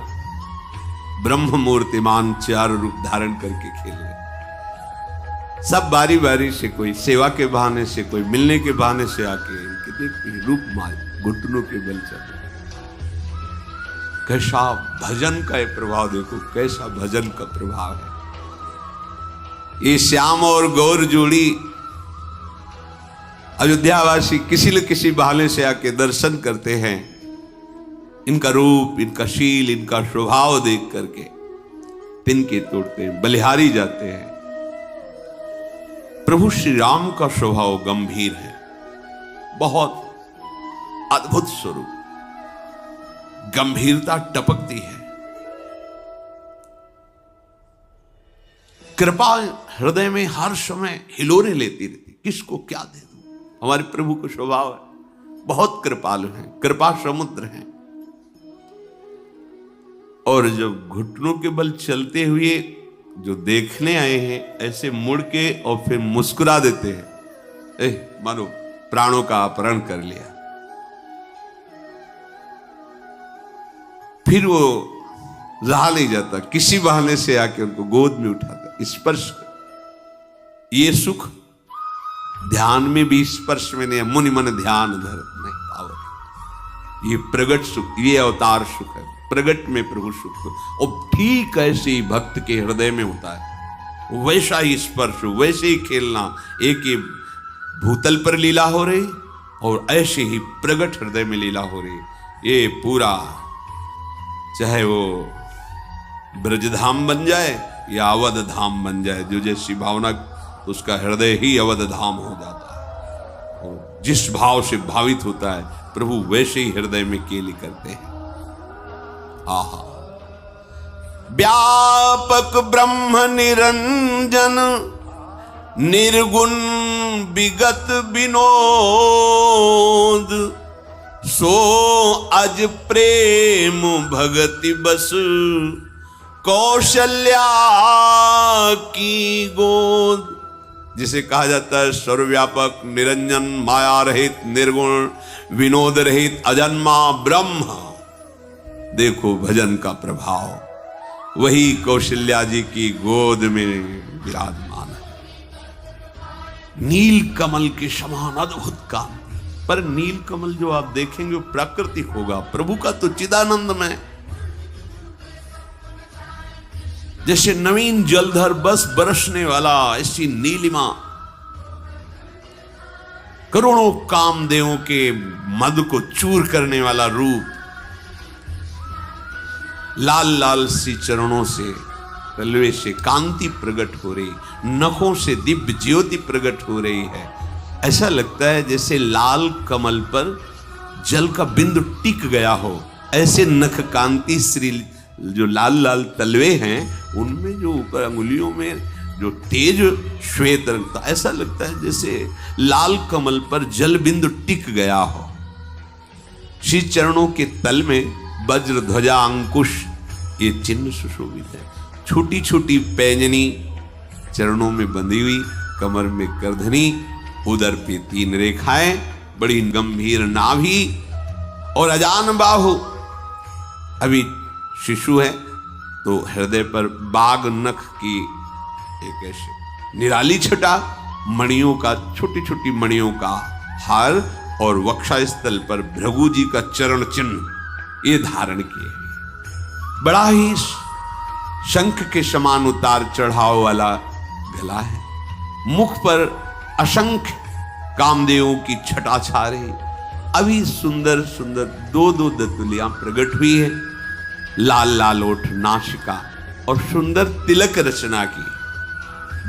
ब्रह्म मूर्तिमान चार रूप धारण करके खेल रहे। सब बारी बारी से, कोई सेवा के बहाने से, कोई मिलने के बहाने से आके इनके देखते रूप माल घुटनों के बल चल रहे। कैसा भजन का ये प्रभाव, देखो कैसा भजन का प्रभाव है। ये श्याम और गौर जोड़ी अयोध्यावासी किसी न किसी बहाने से आके दर्शन करते हैं। इनका रूप, इनका शील, इनका स्वभाव देख करके तिनके तोड़ते हैं, बलिहारी जाते हैं। प्रभु श्री राम का स्वभाव गंभीर है, बहुत अद्भुत स्वरूप, गंभीरता टपकती है। कृपा हृदय में हर समय हिलोरे लेती रहती, किसको क्या दे दूं। हमारे प्रभु का स्वभाव है, बहुत कृपालु हैं, कृपा समुद्र हैं। और जब घुटनों के बल चलते हुए जो देखने आए हैं ऐसे मुड़ के और फिर मुस्कुरा देते हैं, मानो प्राणों का अपहरण कर लिया। फिर वो रहा नहीं जाता, किसी बहाने से आके उनको गोद में उठाता, स्पर्श। ये सुख ध्यान में भी स्पर्श में नहीं, मुनि मन ध्यान धरत नहीं पावत। ये प्रगट सुख, ये अवतार सुख है, प्रगट में प्रभु सुख। और ठीक ऐसे ही भक्त के हृदय में होता है, वैसा ही स्पर्श, वैसे ही खेलना। एक ये भूतल पर लीला हो रही और ऐसे ही प्रगट हृदय में लीला हो रही। ये पूरा चाहे वो ब्रजधाम बन जाए या अवध धाम बन जाए, जो जैसी भावना उसका हृदय ही अवध धाम हो जाता है। और जिस भाव से भावित होता है प्रभु वैसे ही हृदय में केली करते हैं। आहा, व्यापक ब्रह्म निरंजन निर्गुण विगत विनोद, सो अज प्रेम भगति बस कौशल्या की गोद। जिसे कहा जाता है सर्वव्यापक, निरंजन, माया रहित, निर्गुण, विनोद रहित, अजन्मा ब्रह्म। देखो भजन का प्रभाव, वही कौशल्या जी की गोद में विराजमान है। नील कमल के समान अद्भुत काम। पर नील कमल जो आप देखेंगे वो प्राकृतिक होगा, प्रभु का तो चिदानंद में। जैसे नवीन जलधर बस बरसने वाला, ऐसी नीलिमा, करोड़ों कामदेवों के मद को चूर करने वाला रूप, लाल लाल सी चरणों से, तलवे से कांति प्रकट हो रही, नखों से दिव्य ज्योति प्रकट हो रही है। ऐसा लगता है जैसे लाल कमल पर जल का बिंदु टिक गया हो। ऐसे नख कांति श्री जो लाल लाल तलवे हैं, उनमें जो ऊपर अंगुलियों में जो तेज श्वेत रंग था, ऐसा लगता है जैसे लाल कमल पर जल बिंदु टिक गया हो। श्री चरणों के तल में वज्र ध्वजा अंकुश ये चिन्ह सुशोभित है। छोटी छोटी पैंजनी चरणों में बंधी हुई, कमर में करधनी, उदर पे 3 रेखाएं, बड़ी गंभीर नाभि और अजान बाहु। अभी शिशु है तो हृदय पर बाघ नख की एक ऐसे निराली छटा, मणियों का, छोटी छोटी मणियों का हार और वक्षा स्थल पर भृगु जी का चरण चिन्ह ये धारण किए। बड़ा ही शंख के समान उतार चढ़ाव वाला गला है। मुख पर असंख्य कामदेवों की छटा छा रही। अभी सुंदर सुंदर 2-2 दंतुलियां प्रकट हुई है, लाल लाल ओठ, नासिका और सुंदर तिलक रचना की।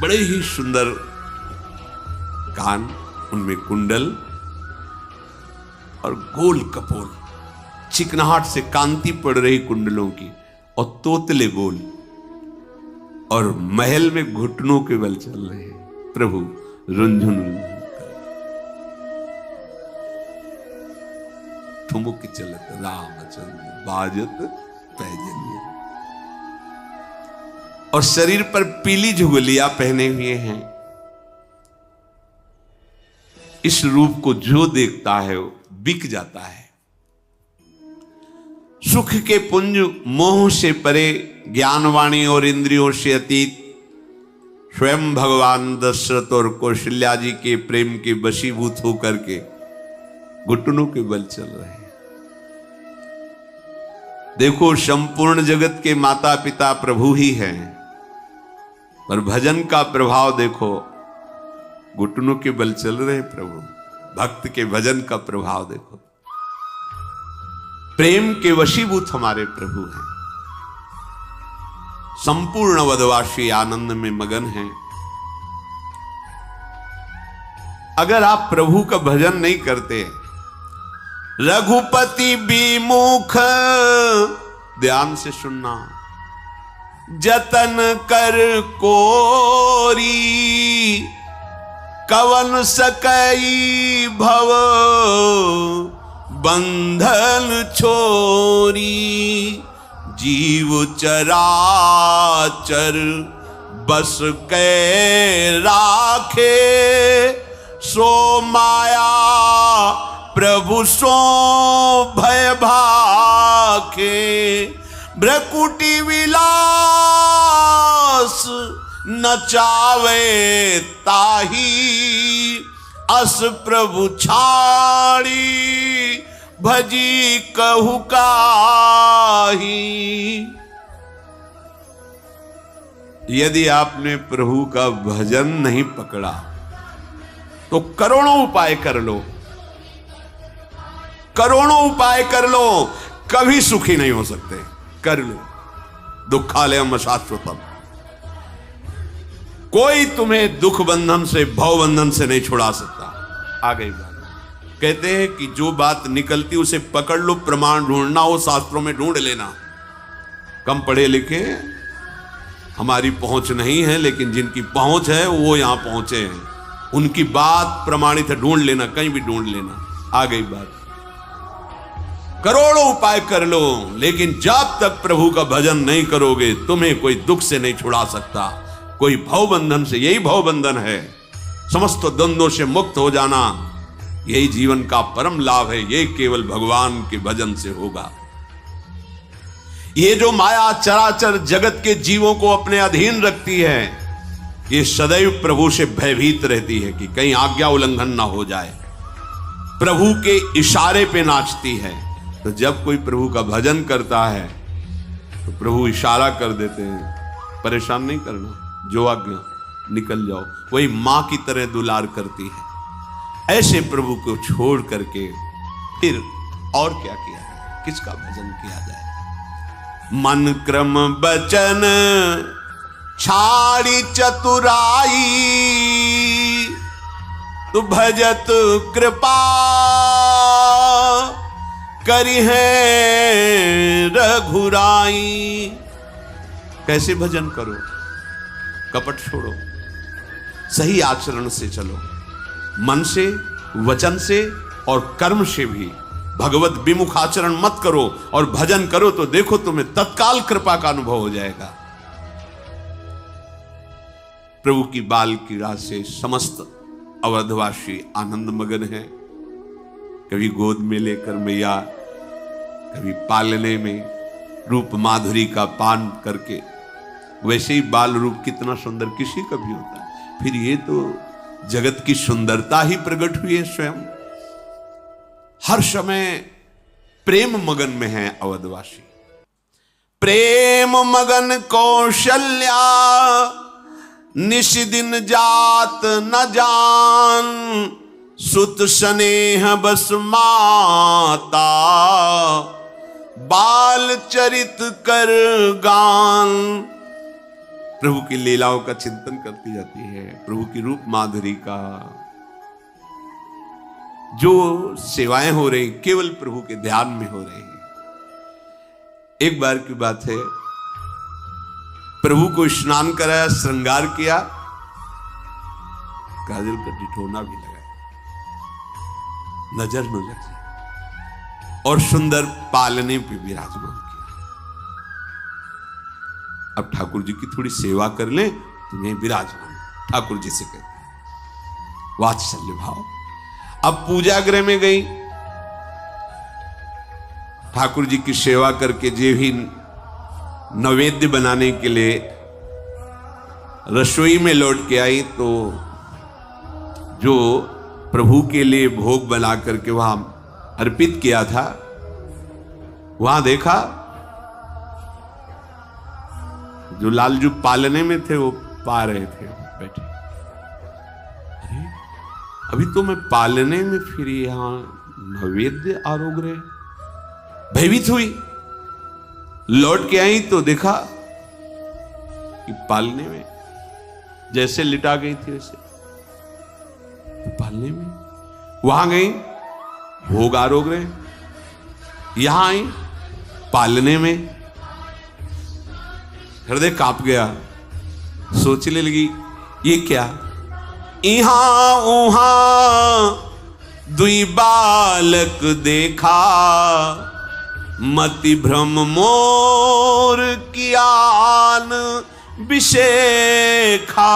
बड़े ही सुंदर कान, उनमें कुंडल और गोल कपोल, चिकनाहट से कांति पड़ रही कुंडलों की, और तोतले गोल, और महल में घुटनों के बल चल रहे हैं प्रभु रुंझुन ठुमुक चलत रामचंद्र बाजत पैजनिया। और शरीर पर पीली झुगलियां पहने हुए हैं। इस रूप को जो देखता है वो बिक जाता है। सुख के पुंज मोह से परे, ज्ञानवाणी और इंद्रियों से अतीत, स्वयं भगवान दशरथ और कौशल्या जी के प्रेम के वशीभूत होकर के घुटनों के बल चल रहे हैं। देखो संपूर्ण जगत के माता पिता प्रभु ही हैं, पर भजन का प्रभाव देखो, घुटनों के बल चल रहे हैं प्रभु। भक्त के भजन का प्रभाव देखो, प्रेम के वशीभूत हमारे प्रभु हैं। संपूर्ण वदवासी आनंद में मगन हैं। अगर आप प्रभु का भजन नहीं करते, रघुपति विमुख, ध्यान से सुनना, जतन कर कोरी, कवन सकई भव बंधन छोरी, जीव चराचर बस के राखे, सो माया प्रभु सो भय भाखे। भ्रकुटी विलास नचावे ताही, अस प्रभु छाड़ी भजी कहु काही। यदि आपने प्रभु का भजन नहीं पकड़ा तो करोड़ों उपाय कर लो, करोड़ों उपाय कर लो, कभी सुखी नहीं हो सकते। कर लो, दुखालयम अशाश्वतम। कोई तुम्हें दुख बंधन से, भव बंधन से नहीं छुड़ा सकता। आ गई बात। कहते हैं कि जो बात निकलती उसे पकड़ लो, प्रमाण ढूंढना हो शास्त्रों में ढूंढ लेना। कम पढ़े लिखे हमारी पहुंच नहीं है, लेकिन जिनकी पहुंच है वो यहां पहुंचे हैं, उनकी बात प्रमाणित है, ढूंढ लेना, कहीं भी ढूंढ लेना। आ गई बात। करोड़ों उपाय कर लो, लेकिन जब तक प्रभु का भजन नहीं करोगे तुम्हें कोई दुख से नहीं छुड़ा सकता, कोई भव बंधन से। यही भव बंधन है, समस्त द्वंद्वों से मुक्त हो जाना, यही जीवन का परम लाभ है। ये केवल भगवान के भजन से होगा। ये जो माया चराचर जगत के जीवों को अपने अधीन रखती है, ये सदैव प्रभु से भयभीत रहती है कि कहीं आज्ञा उल्लंघन ना हो जाए, प्रभु के इशारे पे नाचती है। तो जब कोई प्रभु का भजन करता है तो प्रभु इशारा कर देते हैं, परेशान नहीं करना, जो आज्ञा, निकल जाओ। वही मां की तरह दुलार करती है। ऐसे प्रभु को छोड़ करके फिर और क्या किया जाए, किसका भजन किया जाए। मन क्रम बचन छाड़ी चतुराई, तू भजत कृपा करी है रघुराई। कैसे भजन करो, कपट छोड़ो, सही आचरण से चलो, मन से, वचन से और कर्म से भी भगवत विमुख आचरण मत करो, और भजन करो तो देखो तुम्हें तत्काल कृपा का अनुभव हो जाएगा। प्रभु की बाल क्रीड़ा से समस्त अवधवासी आनंद मगन है। कभी गोद में लेकर मैया, कभी पालने में, रूप माधुरी का पान करके। वैसे ही बाल रूप कितना सुंदर किसी का भी होता है, फिर ये तो जगत की सुंदरता ही प्रकट हुई है स्वयं। हर समय प्रेम मगन में है अवधवासी। प्रेम मगन कौशल्या, निश दिन जात न जान, सुत स्नेह बस माता, बाल चरित कर गान। प्रभु की लीलाओं का चिंतन करती जाती है, प्रभु की रूप माधुरी का। जो सेवाएं हो रही केवल प्रभु के ध्यान में हो रही हैं। एक बार की बात है, प्रभु को स्नान कराया, श्रृंगार किया, काजल का टिठोना भी लगाया, नजर न लग जाए, और सुंदर पालने पे विराजमान किया। अब ठाकुर जी की थोड़ी सेवा कर ले, तुम्हें विराजमान ठाकुर जी से कहते हैं, वात्सल्य भाव। अब पूजा गृह में गई, ठाकुर जी की सेवा करके जे भी नैवेद्य बनाने के लिए रसोई में लौट के आई, तो जो प्रभु के लिए भोग बना करके वहां अर्पित किया था, वहां देखा जो लालजू पालने में थे वो पा रहे थे बैठे। अरे अभी तो मैं पालने में, फिर यहां नैवेद्य आरोग रहे। भयभीत हुई, लौट के आई तो देखा कि पालने में जैसे लिटा गई थी वैसे पालने में। वहां गई, भोग आरोग रहे, यहां आई पालने में। हृदय कांप गया, सोचने लगी ये क्या, इहां उहां दुई बालक देखा, मति भ्रम मोर कियान विशेखा।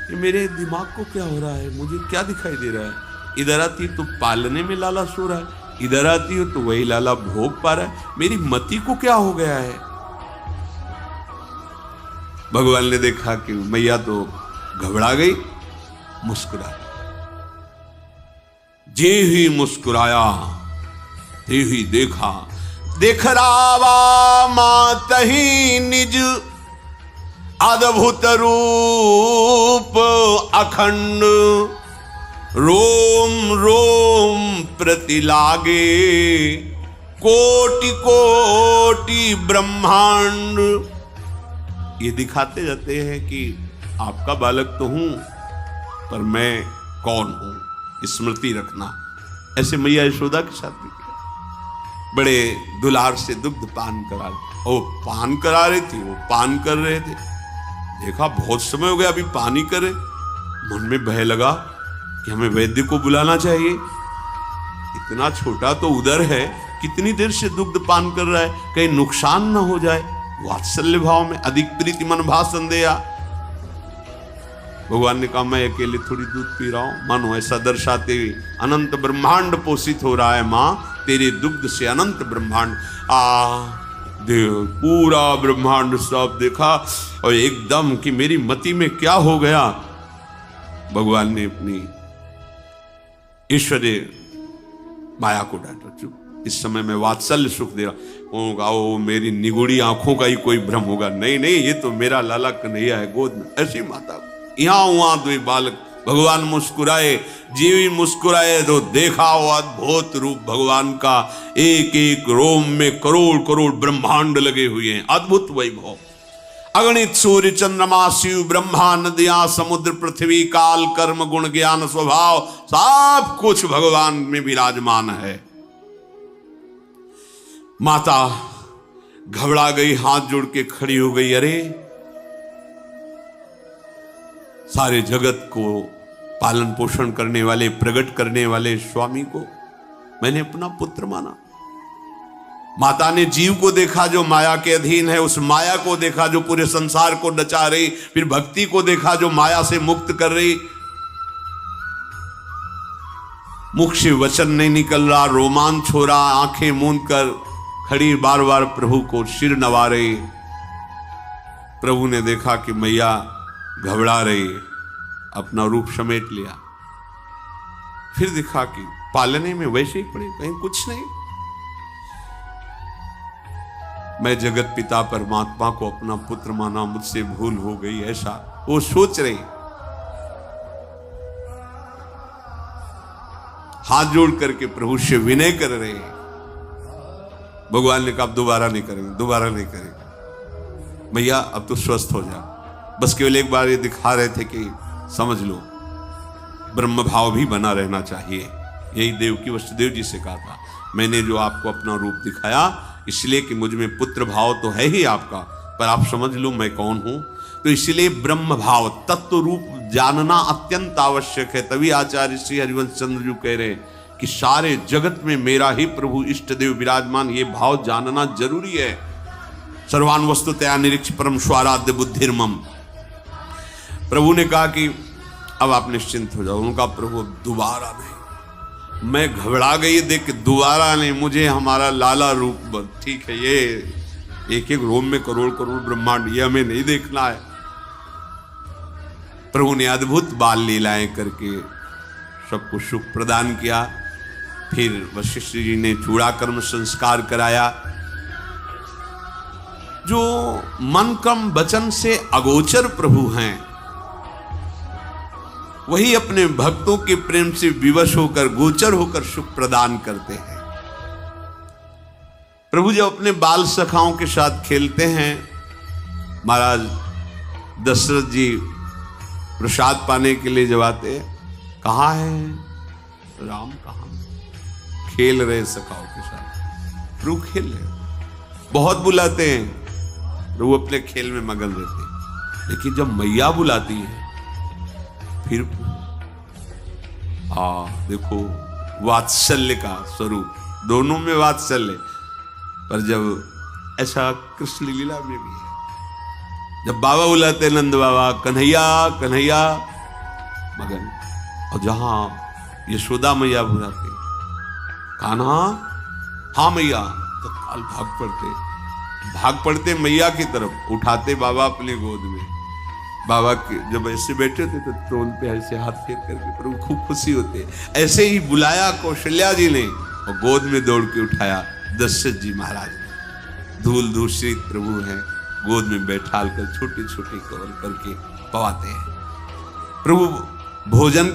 ये मेरे दिमाग को क्या हो रहा है, मुझे क्या दिखाई दे रहा है? इधर आती तो पालने में लाला सो रहा है, इधर आती हो तो वही लाला भोग पा रहा है, मेरी मति को क्या हो गया है? भगवान ने देखा कि मैया तो घबरा गई, मुस्कुरा। जे ही मुस्कुराया ते ही देखा, देख रावा मातही निज अद्भुत रूप अखंड। रोम रोम प्रति लागे कोटि कोटि ब्रह्मांड। ये दिखाते जाते हैं कि आपका बालक तो हूं, पर मैं कौन हूं, स्मृति रखना। ऐसे मैया यशोदा के साथ भी बड़े दुलार से दुग्ध पान करा, वो पान करा रही थी, वो पान कर रहे थे। देखा बहुत समय हो गया अभी पानी करे, मन में भय लगा कि हमें वैद्य को बुलाना चाहिए। इतना छोटा तो उधर है, कितनी देर से दुग्ध पान कर रहा है, कहीं नुकसान ना हो जाए। वात्सल्य भाव में अधिक प्रीति मन भाषण दिया। भगवान ने कहा मैं अकेले थोड़ी दूध पी रहा हूं, मानो ऐसा दर्शाते हुए अनंत ब्रह्मांड पोषित हो रहा है मां, तेरे दुग्ध से अनंत ब्रह्मांड। देव पूरा ब्रह्मांड सब देखा और एकदम कि मेरी मति में क्या हो गया। भगवान ने अपनी ईश्वरीय माया को डांटा, चुप, इस समय मैं वात्सल्य सुख दे रहा हूँ, मेरी निगुड़ी आंखों का ही कोई भ्रम होगा। नहीं नहीं, ये तो मेरा लाला कन्हैया है गोद में। ऐसी माता यहां वहां दो बालक। भगवान मुस्कुराए, जीवी मुस्कुराए तो देखा वो अद्भुत रूप भगवान का। एक एक रोम में करोड़ करोड़ ब्रह्मांड लगे हुए हैं, अद्भुत वैभव। अगणित सूर्य चंद्रमा शिव ब्रह्मा नदियां समुद्र पृथ्वी काल कर्म गुण ज्ञान स्वभाव सब कुछ भगवान में विराजमान है। माता घबरा गई, हाथ जोड़ के खड़ी हो गई। अरे सारे जगत को पालन पोषण करने वाले, प्रकट करने वाले स्वामी को मैंने अपना पुत्र माना। माता ने जीव को देखा जो माया के अधीन है, उस माया को देखा जो पूरे संसार को नचा रही, फिर भक्ति को देखा जो माया से मुक्त कर रही। मुख से वचन नहीं निकल रहा, रोमांच हो रहा, आंखें मूंद कर खड़ी बार बार प्रभु को सिर नवा रही। प्रभु ने देखा कि मैया घबरा रही, अपना रूप समेट लिया। फिर देखा कि पालने में वैसे ही पड़े, कहीं कुछ नहीं। मैं जगत पिता परमात्मा को अपना पुत्र माना, मुझसे भूल हो गई, ऐसा वो सोच रही। हाथ जोड़ करके प्रभु से विनय कर रहे। भगवान ने कहा दोबारा नहीं करेंगे, दोबारा नहीं करेंगे भैया, अब तो स्वस्थ हो जा। बस केवल एक बार ये दिखा रहे थे कि समझ लो ब्रह्म भाव भी बना रहना चाहिए। यही देवकी वसुदेव जी से कहा था, मैंने जो आपको अपना रूप दिखाया इसलिए कि मुझ में पुत्र भाव तो है ही आपका, पर आप समझ लो मैं कौन हूं। तो इसलिए ब्रह्म भाव तत्व रूप जानना अत्यंत आवश्यक है। तभी आचार्य श्री हरिवंश चंद्र जी कह रहे हैं कि सारे जगत में मेरा ही प्रभु इष्ट देव विराजमान, ये भाव जानना जरूरी है। सर्वान वस्तुतया निरीक्ष परम स्वाराध्य बुद्धिर्मम। प्रभु ने कहा कि अब आप निश्चिंत हो जाओ। उनका प्रभु दोबारा नहीं, मैं घबरा गई देख के, दोबारा नहीं, मुझे हमारा लाला रूप ठीक है, ये एक एक रोम में करोड़ करोड़ ब्रह्मांड, ये हमें नहीं देखना है। प्रभु ने अद्भुत बाल लीलाएं करके सबको सुख प्रदान किया। फिर वशिष्ठ जी ने चूड़ा कर्म संस्कार कराया। जो मन कर्म वचन से अगोचर प्रभु हैं, वही अपने भक्तों के प्रेम से विवश होकर गोचर होकर सुख प्रदान करते हैं। प्रभु जब अपने बाल सखाओं के साथ खेलते हैं, महाराज दशरथ जी प्रसाद पाने के लिए जब आते हैं, कहाँ है राम, कहाँ खेल रहे सखाओं के साथ। प्रभु खेल रहे, बहुत बुलाते हैं, प्रभु अपने खेल में मगन रहते हैं। लेकिन जब मैया बुलाती है फिर देखो वात्सल्य का स्वरूप, दोनों में वात्सल्य। पर जब ऐसा कृष्ण लीला में भी है, जब बाबा बुलाते नंद बाबा कन्हैया कन्हैया मगन, और जहां यशोदा मैया बुलाते कान्हा हाँ मैया, तो काल भाग पड़ते मैया की तरफ, उठाते बाबा अपने गोद में। बाबा के जब ऐसे बैठे थे तो ट्रोन पे ऐसे हाथ फेर करके प्रभु खूब खुशी होते। ऐसे ही बुलाया कौशल्या जी ने और गोद में दौड़ के उठाया दशरथ जी महाराज ने। धूल दूषित प्रभु हैं, गोद में बैठाल कर छोटे छोटे कवर करके पवाते हैं। प्रभु भोजन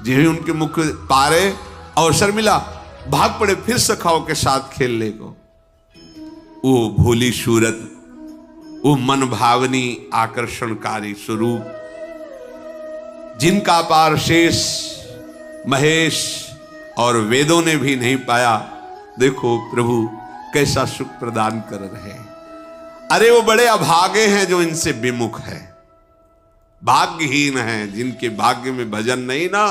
जो उनके मुख पारे अवसर मिला, भाग पड़े फिर सखाओं के साथ खेलने को। वो भोली सूरत, वो मन भावनी आकर्षणकारी स्वरूप, जिनका पार शेष महेश और वेदों ने भी नहीं पाया। देखो प्रभु कैसा सुख प्रदान कर रहे हैं। अरे वो बड़े अभागे हैं जो इनसे विमुख है, भाग्यहीन हैं जिनके भाग्य में भजन नहीं ना,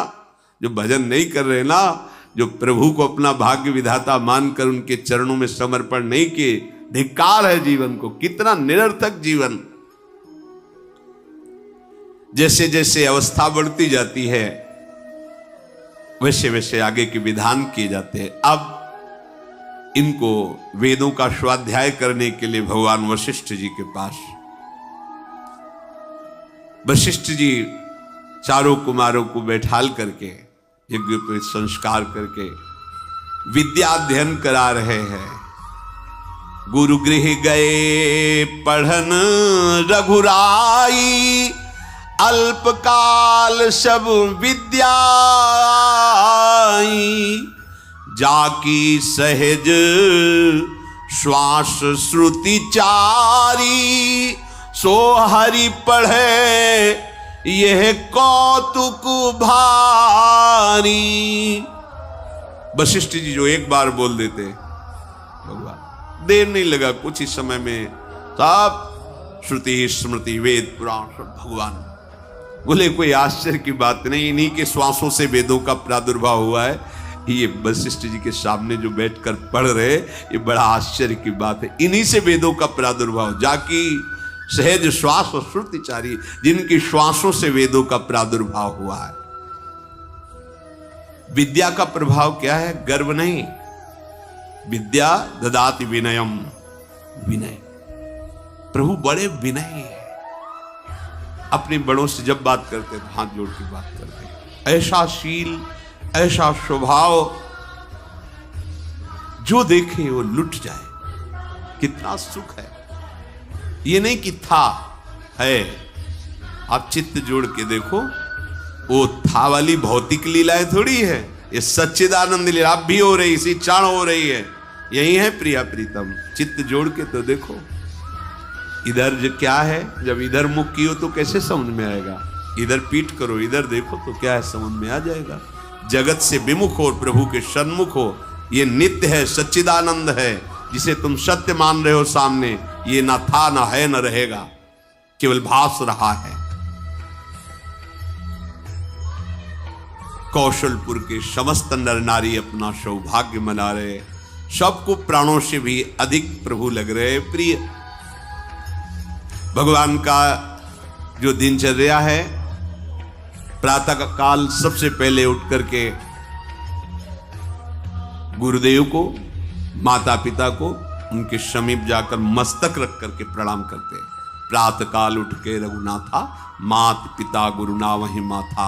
जो भजन नहीं कर रहे ना, जो प्रभु को अपना भाग्य विधाता मानकर उनके चरणों में समर्पण नहीं किए। धिक्कार है जीवन को, कितना निरर्थक जीवन। जैसे जैसे अवस्था बढ़ती जाती है वैसे वैसे आगे के विधान किए जाते हैं। अब इनको वेदों का स्वाध्याय करने के लिए भगवान वशिष्ठ जी के पास, वशिष्ठ जी चारों कुमारों को बैठाल करके यज्ञ पे संस्कार करके विद्या अध्ययन करा रहे हैं। गुरु गृह गए पढ़न रघुराई, अल्पकाल सब विद्याई, जाकी सहज श्वास श्रुति चारी, सो हरि पढ़े यह कौतुक भारी। वशिष्ठ जी जो एक बार बोल देते भगवान, देर नहीं लगा, कुछ ही समय में सब श्रुति स्मृति वेद पुराण सब भगवान बोले। कोई आश्चर्य की बात नहीं, इन्हीं के श्वासों से वेदों का प्रादुर्भाव हुआ है। ये वशिष्ठ जी के सामने जो बैठकर पढ़ रहे, ये बड़ा आश्चर्य की बात है। इन्हीं से वेदों का प्रादुर्भाव, जाकी सहज श्वास और श्रुतिचारी, जिनकी श्वासों से वेदों का प्रादुर्भाव हुआ है। विद्या का प्रभाव क्या है? गर्व नहीं, विद्या ददाति विनयम, विनय। प्रभु बड़े विनयी है, अपने बड़ों से जब बात करते हैं हाथ जोड़ के बात करते हैं। ऐसा शील, ऐसा स्वभाव, जो देखे वो लुट जाए। कितना सुख है। ये नहीं कि था है, आप चित्त जोड़ के देखो, वो था वाली भौतिक लीलाएं थोड़ी है, ये सच्चिदानंद लीला अब भी हो रही, इसी क्षण हो रही है। यही है प्रिया प्रीतम, चित्त जोड़ के तो देखो। इधर जो क्या है, जब इधर मुख कियो तो कैसे समझ में आएगा? इधर पीठ करो, इधर देखो तो क्या है, समझ में आ जाएगा। जगत से विमुख हो, प्रभु के सन्मुख हो। ये नित्य है, सच्चिदानंद है, जिसे तुम सत्य मान रहे हो सामने, ये ना था ना है ना रहेगा, केवल भास रहा है। कौशलपुर के समस्त नर नारी अपना सौभाग्य मना रहे, सबको प्राणों से भी अधिक प्रभु लग रहे प्रिय। भगवान का जो दिनचर्या है, प्रातः काल सबसे पहले उठ करके गुरुदेव को, माता पिता को उनके समीप जाकर मस्तक रख करके प्रणाम करते हैं। प्रातः काल उठ के रघुनाथा, मात पिता गुरु ना वही माथा,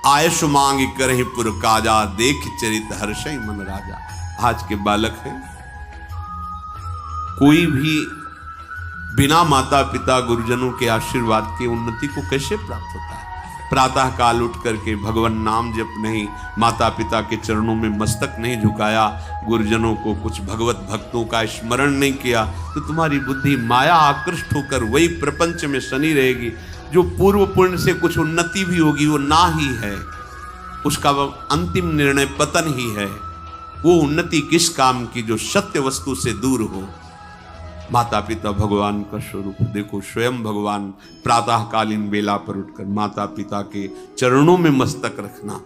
आयुष मांग करहि पुर काजा, देख चरित हर्षै मन राजा। आज के बालक हैं, कोई भी बिना माता पिता गुरुजनों के आशीर्वाद के उन्नति को कैसे प्राप्त होता है? प्रातः काल उठ करके भगवान नाम जप नहीं, माता पिता के चरणों में मस्तक नहीं झुकाया, गुरुजनों को कुछ भगवत भक्तों का स्मरण नहीं किया, तो तुम्हारी बुद्धि माया आकृष्ट होकर वही प्रपंच में शनि रहेगी। जो पूर्व पुण्य से कुछ उन्नति भी होगी वो ना ही है, उसका अंतिम निर्णय पतन ही है। वो उन्नति किस काम की जो सत्य वस्तु से दूर हो। माता पिता भगवान का स्वरूप देखो, स्वयं भगवान प्रातःकालीन बेला पर उठकर माता पिता के चरणों में मस्तक रखना,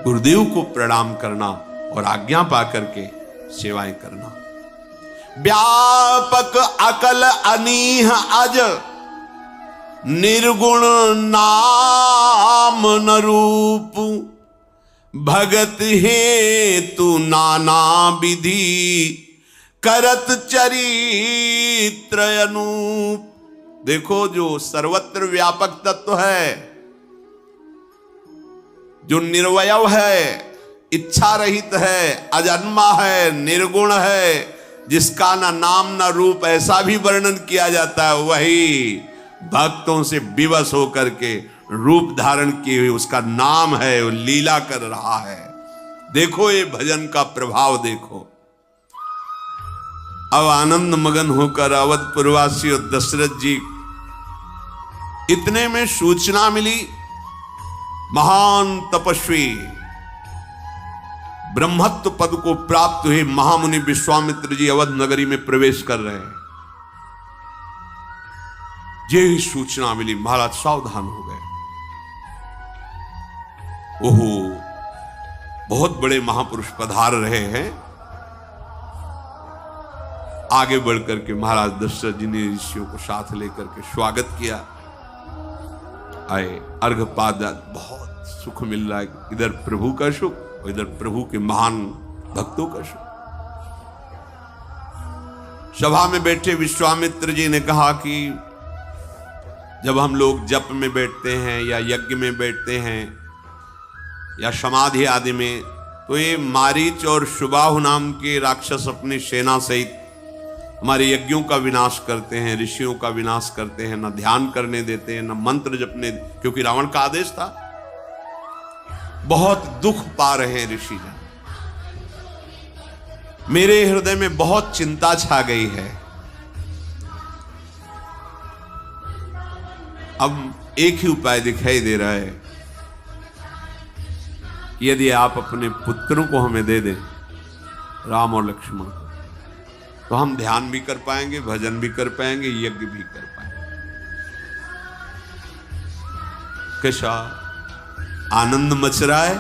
गुरुदेव को प्रणाम करना और आज्ञा पा करके सेवाएं करना। व्यापक अकल अनीह अज, निर्गुण नाम न रूप, भगत हेतु नाना विधि, करत चरित्र अनूप। देखो, जो सर्वत्र व्यापक तत्व है, जो निर्वयव है, इच्छा रहित है, अजन्मा है, निर्गुण है, जिसका ना नाम ना रूप, ऐसा भी वर्णन किया जाता है, वही भक्तों से विवश होकर के रूप धारण किए हुए उसका नाम है, वो लीला कर रहा है। देखो ये भजन का प्रभाव देखो। अब आनंद मगन होकर अवधपुरवासी और दशरथ जी, इतने में सूचना मिली, महान तपस्वी ब्रह्मत्व पद को प्राप्त हुए महामुनि विश्वामित्र जी अवध नगरी में प्रवेश कर रहे हैं। यही सूचना मिली, महाराज सावधान हो गए। ओहो, बहुत बड़े महापुरुष पधार रहे हैं। आगे बढ़कर के महाराज दशरथ जी ने ऋषियों को साथ लेकर के स्वागत किया। आए, अर्घपाद, बहुत सुख मिल रहा है, इधर प्रभु का सुख, इधर प्रभु के महान भक्तों का सुख। सभा में बैठे विश्वामित्र जी ने कहा कि जब हम लोग जप में बैठते हैं या यज्ञ में बैठते हैं या समाधि आदि में, तो ये मारीच और शुबाहु नाम के राक्षस अपनी सेना सहित हमारे यज्ञों का विनाश करते हैं, ऋषियों का विनाश करते हैं, न ध्यान करने देते हैं, न मंत्र जपने, क्योंकि रावण का आदेश था। बहुत दुख पा रहे हैं ऋषि जन। मेरे हृदय में बहुत चिंता छा गई है। अब एक ही उपाय दिखाई दे रहा है, यदि आप अपने पुत्रों को हमें दे दें, राम और लक्ष्मण को, तो हम ध्यान भी कर पाएंगे, भजन भी कर पाएंगे, यज्ञ भी कर पाएंगे। कैसा आनंद मच रहा है,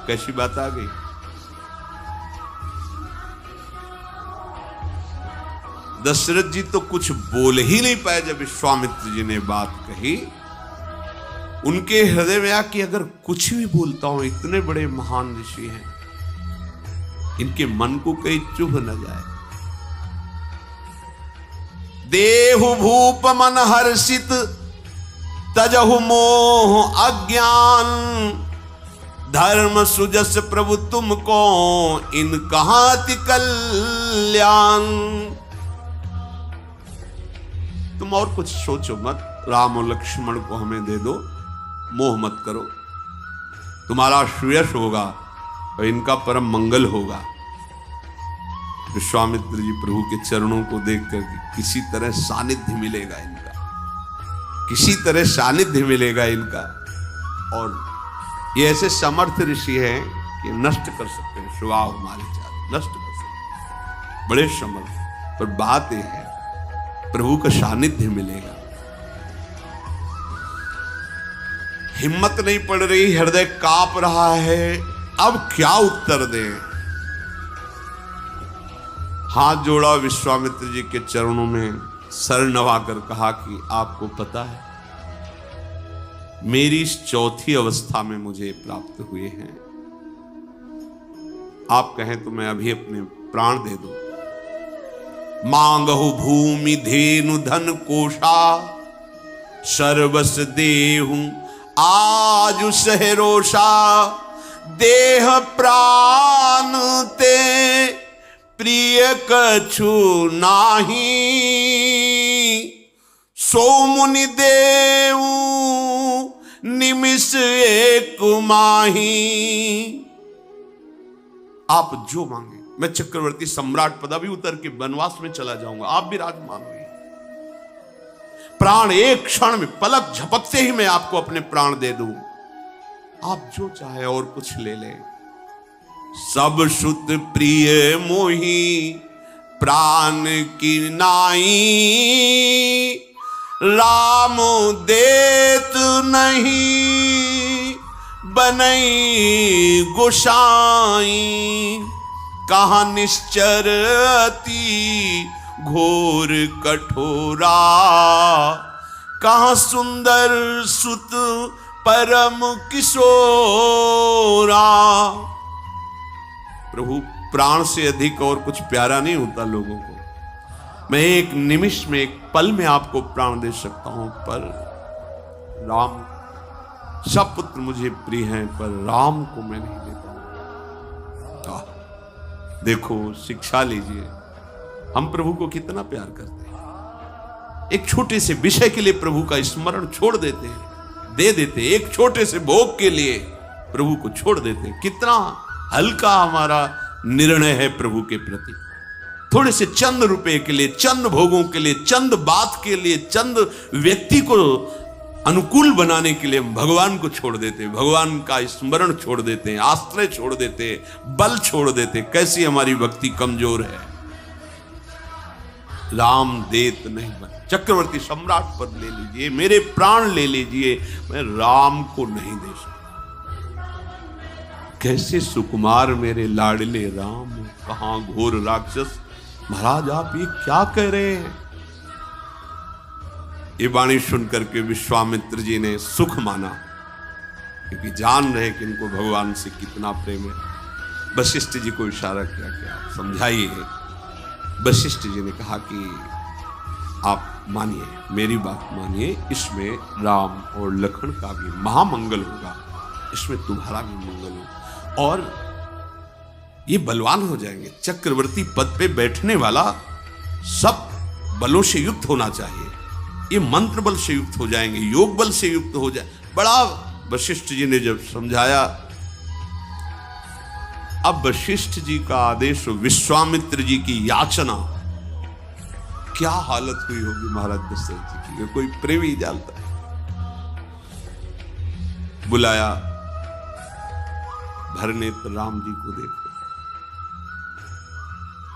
कैसी बात आ गई। दशरथ जी तो कुछ बोल ही नहीं पाए जब विश्वामित्र जी ने बात कही। उनके हृदय में आ कि अगर कुछ भी बोलता हूं, इतने बड़े महान ऋषि हैं, इनके मन को कहीं चुभ न जाए। देहु भूप मन हर्षित, तजहु मोह अज्ञान, धर्म सुजस प्रभु तुमको, इन कहाति कल्याण। तुम और कुछ सोचो मत, राम और लक्ष्मण को हमें दे दो, मोह मत करो, तुम्हारा श्रेयस होगा और इनका परम मंगल होगा। विश्वामित्र जी प्रभु के चरणों को देखकर किसी तरह सानिध्य मिलेगा इनका, किसी तरह सानिध्य मिलेगा इनका। और ये ऐसे समर्थ ऋषि हैं कि नष्ट कर सकते हैं स्वभाव हमारे चार, नष्ट कर सकते हैं, बड़े समर्थ। पर बात यह है, प्रभु का सानिध्य मिलेगा। हिम्मत नहीं पड़ रही, हृदय कांप रहा है, अब क्या उत्तर दें। हाथ जोड़ा, विश्वामित्र जी के चरणों में सर नवाकर कहा कि आपको पता है, मेरी इस चौथी अवस्था में मुझे प्राप्त हुए हैं। आप कहें तो मैं अभी अपने प्राण दे दूं। मांगहु भूमि धेनु धन कोशा, सर्वस देहु आज सहरोषा, देह प्राण ते प्रिय कछु नाही, सो मुनि देव निमिष एक माही। आप जो मांगे, मैं चक्रवर्ती सम्राट पदवी उतर के वनवास में चला जाऊंगा, आप भी राजमान हुई। प्राण एक क्षण में, पलक झपकते ही मैं आपको अपने प्राण दे दूं। आप जो चाहे और कुछ ले लें। सब सुत प्रिय मोही प्राण की नाई, राम देत नहीं बनई गोसाई। कहा निश्चर अति घोर कठोरा, कहाँ सुंदर सुत परम किशोरा। प्रभु प्राण से अधिक और कुछ प्यारा नहीं होता लोगों को। मैं एक निमिष में, एक पल में आपको प्राण दे सकता हूं, पर राम, सब पुत्र मुझे प्रिय हैं पर राम को मैं नहीं देता हूं। देखो, शिक्षा लीजिए, हम प्रभु को कितना प्यार करते हैं। एक छोटे से विषय के लिए प्रभु का स्मरण छोड़ देते हैं, दे देते हैं। एक छोटे से भोग के लिए प्रभु को छोड़ देते हैं। कितना हल्का हमारा निर्णय है प्रभु के प्रति। थोड़े से चंद रुपए के लिए, चंद भोगों के लिए, चंद बात के लिए, चंद व्यक्ति को अनुकूल बनाने के लिए हम भगवान को छोड़ देते हैं, भगवान का स्मरण छोड़ देते हैं, आश्रय छोड़ देते हैं, बल छोड़ देते हैं। कैसी हमारी भक्ति कमजोर है। राम देत नहीं बन, चक्रवर्ती सम्राट पद ले लीजिए, मेरे प्राण ले लीजिए, मैं राम को नहीं दे सकता। कैसे सुकुमार मेरे लाडले राम, कहां घोर राक्षस। महाराज आप ये क्या कह रहे हैं। ये वाणी सुनकर के विश्वामित्र जी ने सुख माना, क्योंकि जान रहे कि इनको भगवान से कितना प्रेम है। वशिष्ठ जी को इशारा किया कि आप समझाइए। वशिष्ठ जी ने कहा कि आप मानिए, मेरी बात मानिए, इसमें राम और लखन का भी महामंगल होगा, इसमें तुम्हारा भी मंगल हो, और ये बलवान हो जाएंगे। चक्रवर्ती पद पे बैठने वाला सब बलों से युक्त होना चाहिए। ये मंत्र बल से युक्त हो जाएंगे, योग बल से युक्त हो जाए। बड़ा वशिष्ठ जी ने जब समझाया, अब वशिष्ठ जी का आदेश, विश्वामित्र जी की याचना, क्या हालत हुई होगी महाराज दशरथ जी की, कोई प्रेमी जानता है। बुलाया, भरनेत्र राम जी को देखो,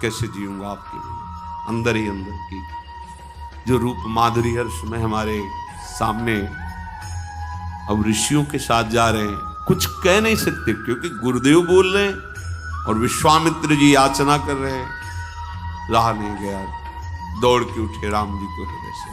कैसे जीऊंगा आपके बिना। अंदर ही अंदर की जो रूप माधुरी हर्ष में हमारे सामने, अब ऋषियों के साथ जा रहे हैं, कुछ कह नहीं सकते क्योंकि गुरुदेव बोल रहे हैं और विश्वामित्र जी याचना कर रहे हैं। रहा नहीं गया, दौड़ के उठे राम जी को हृदय से।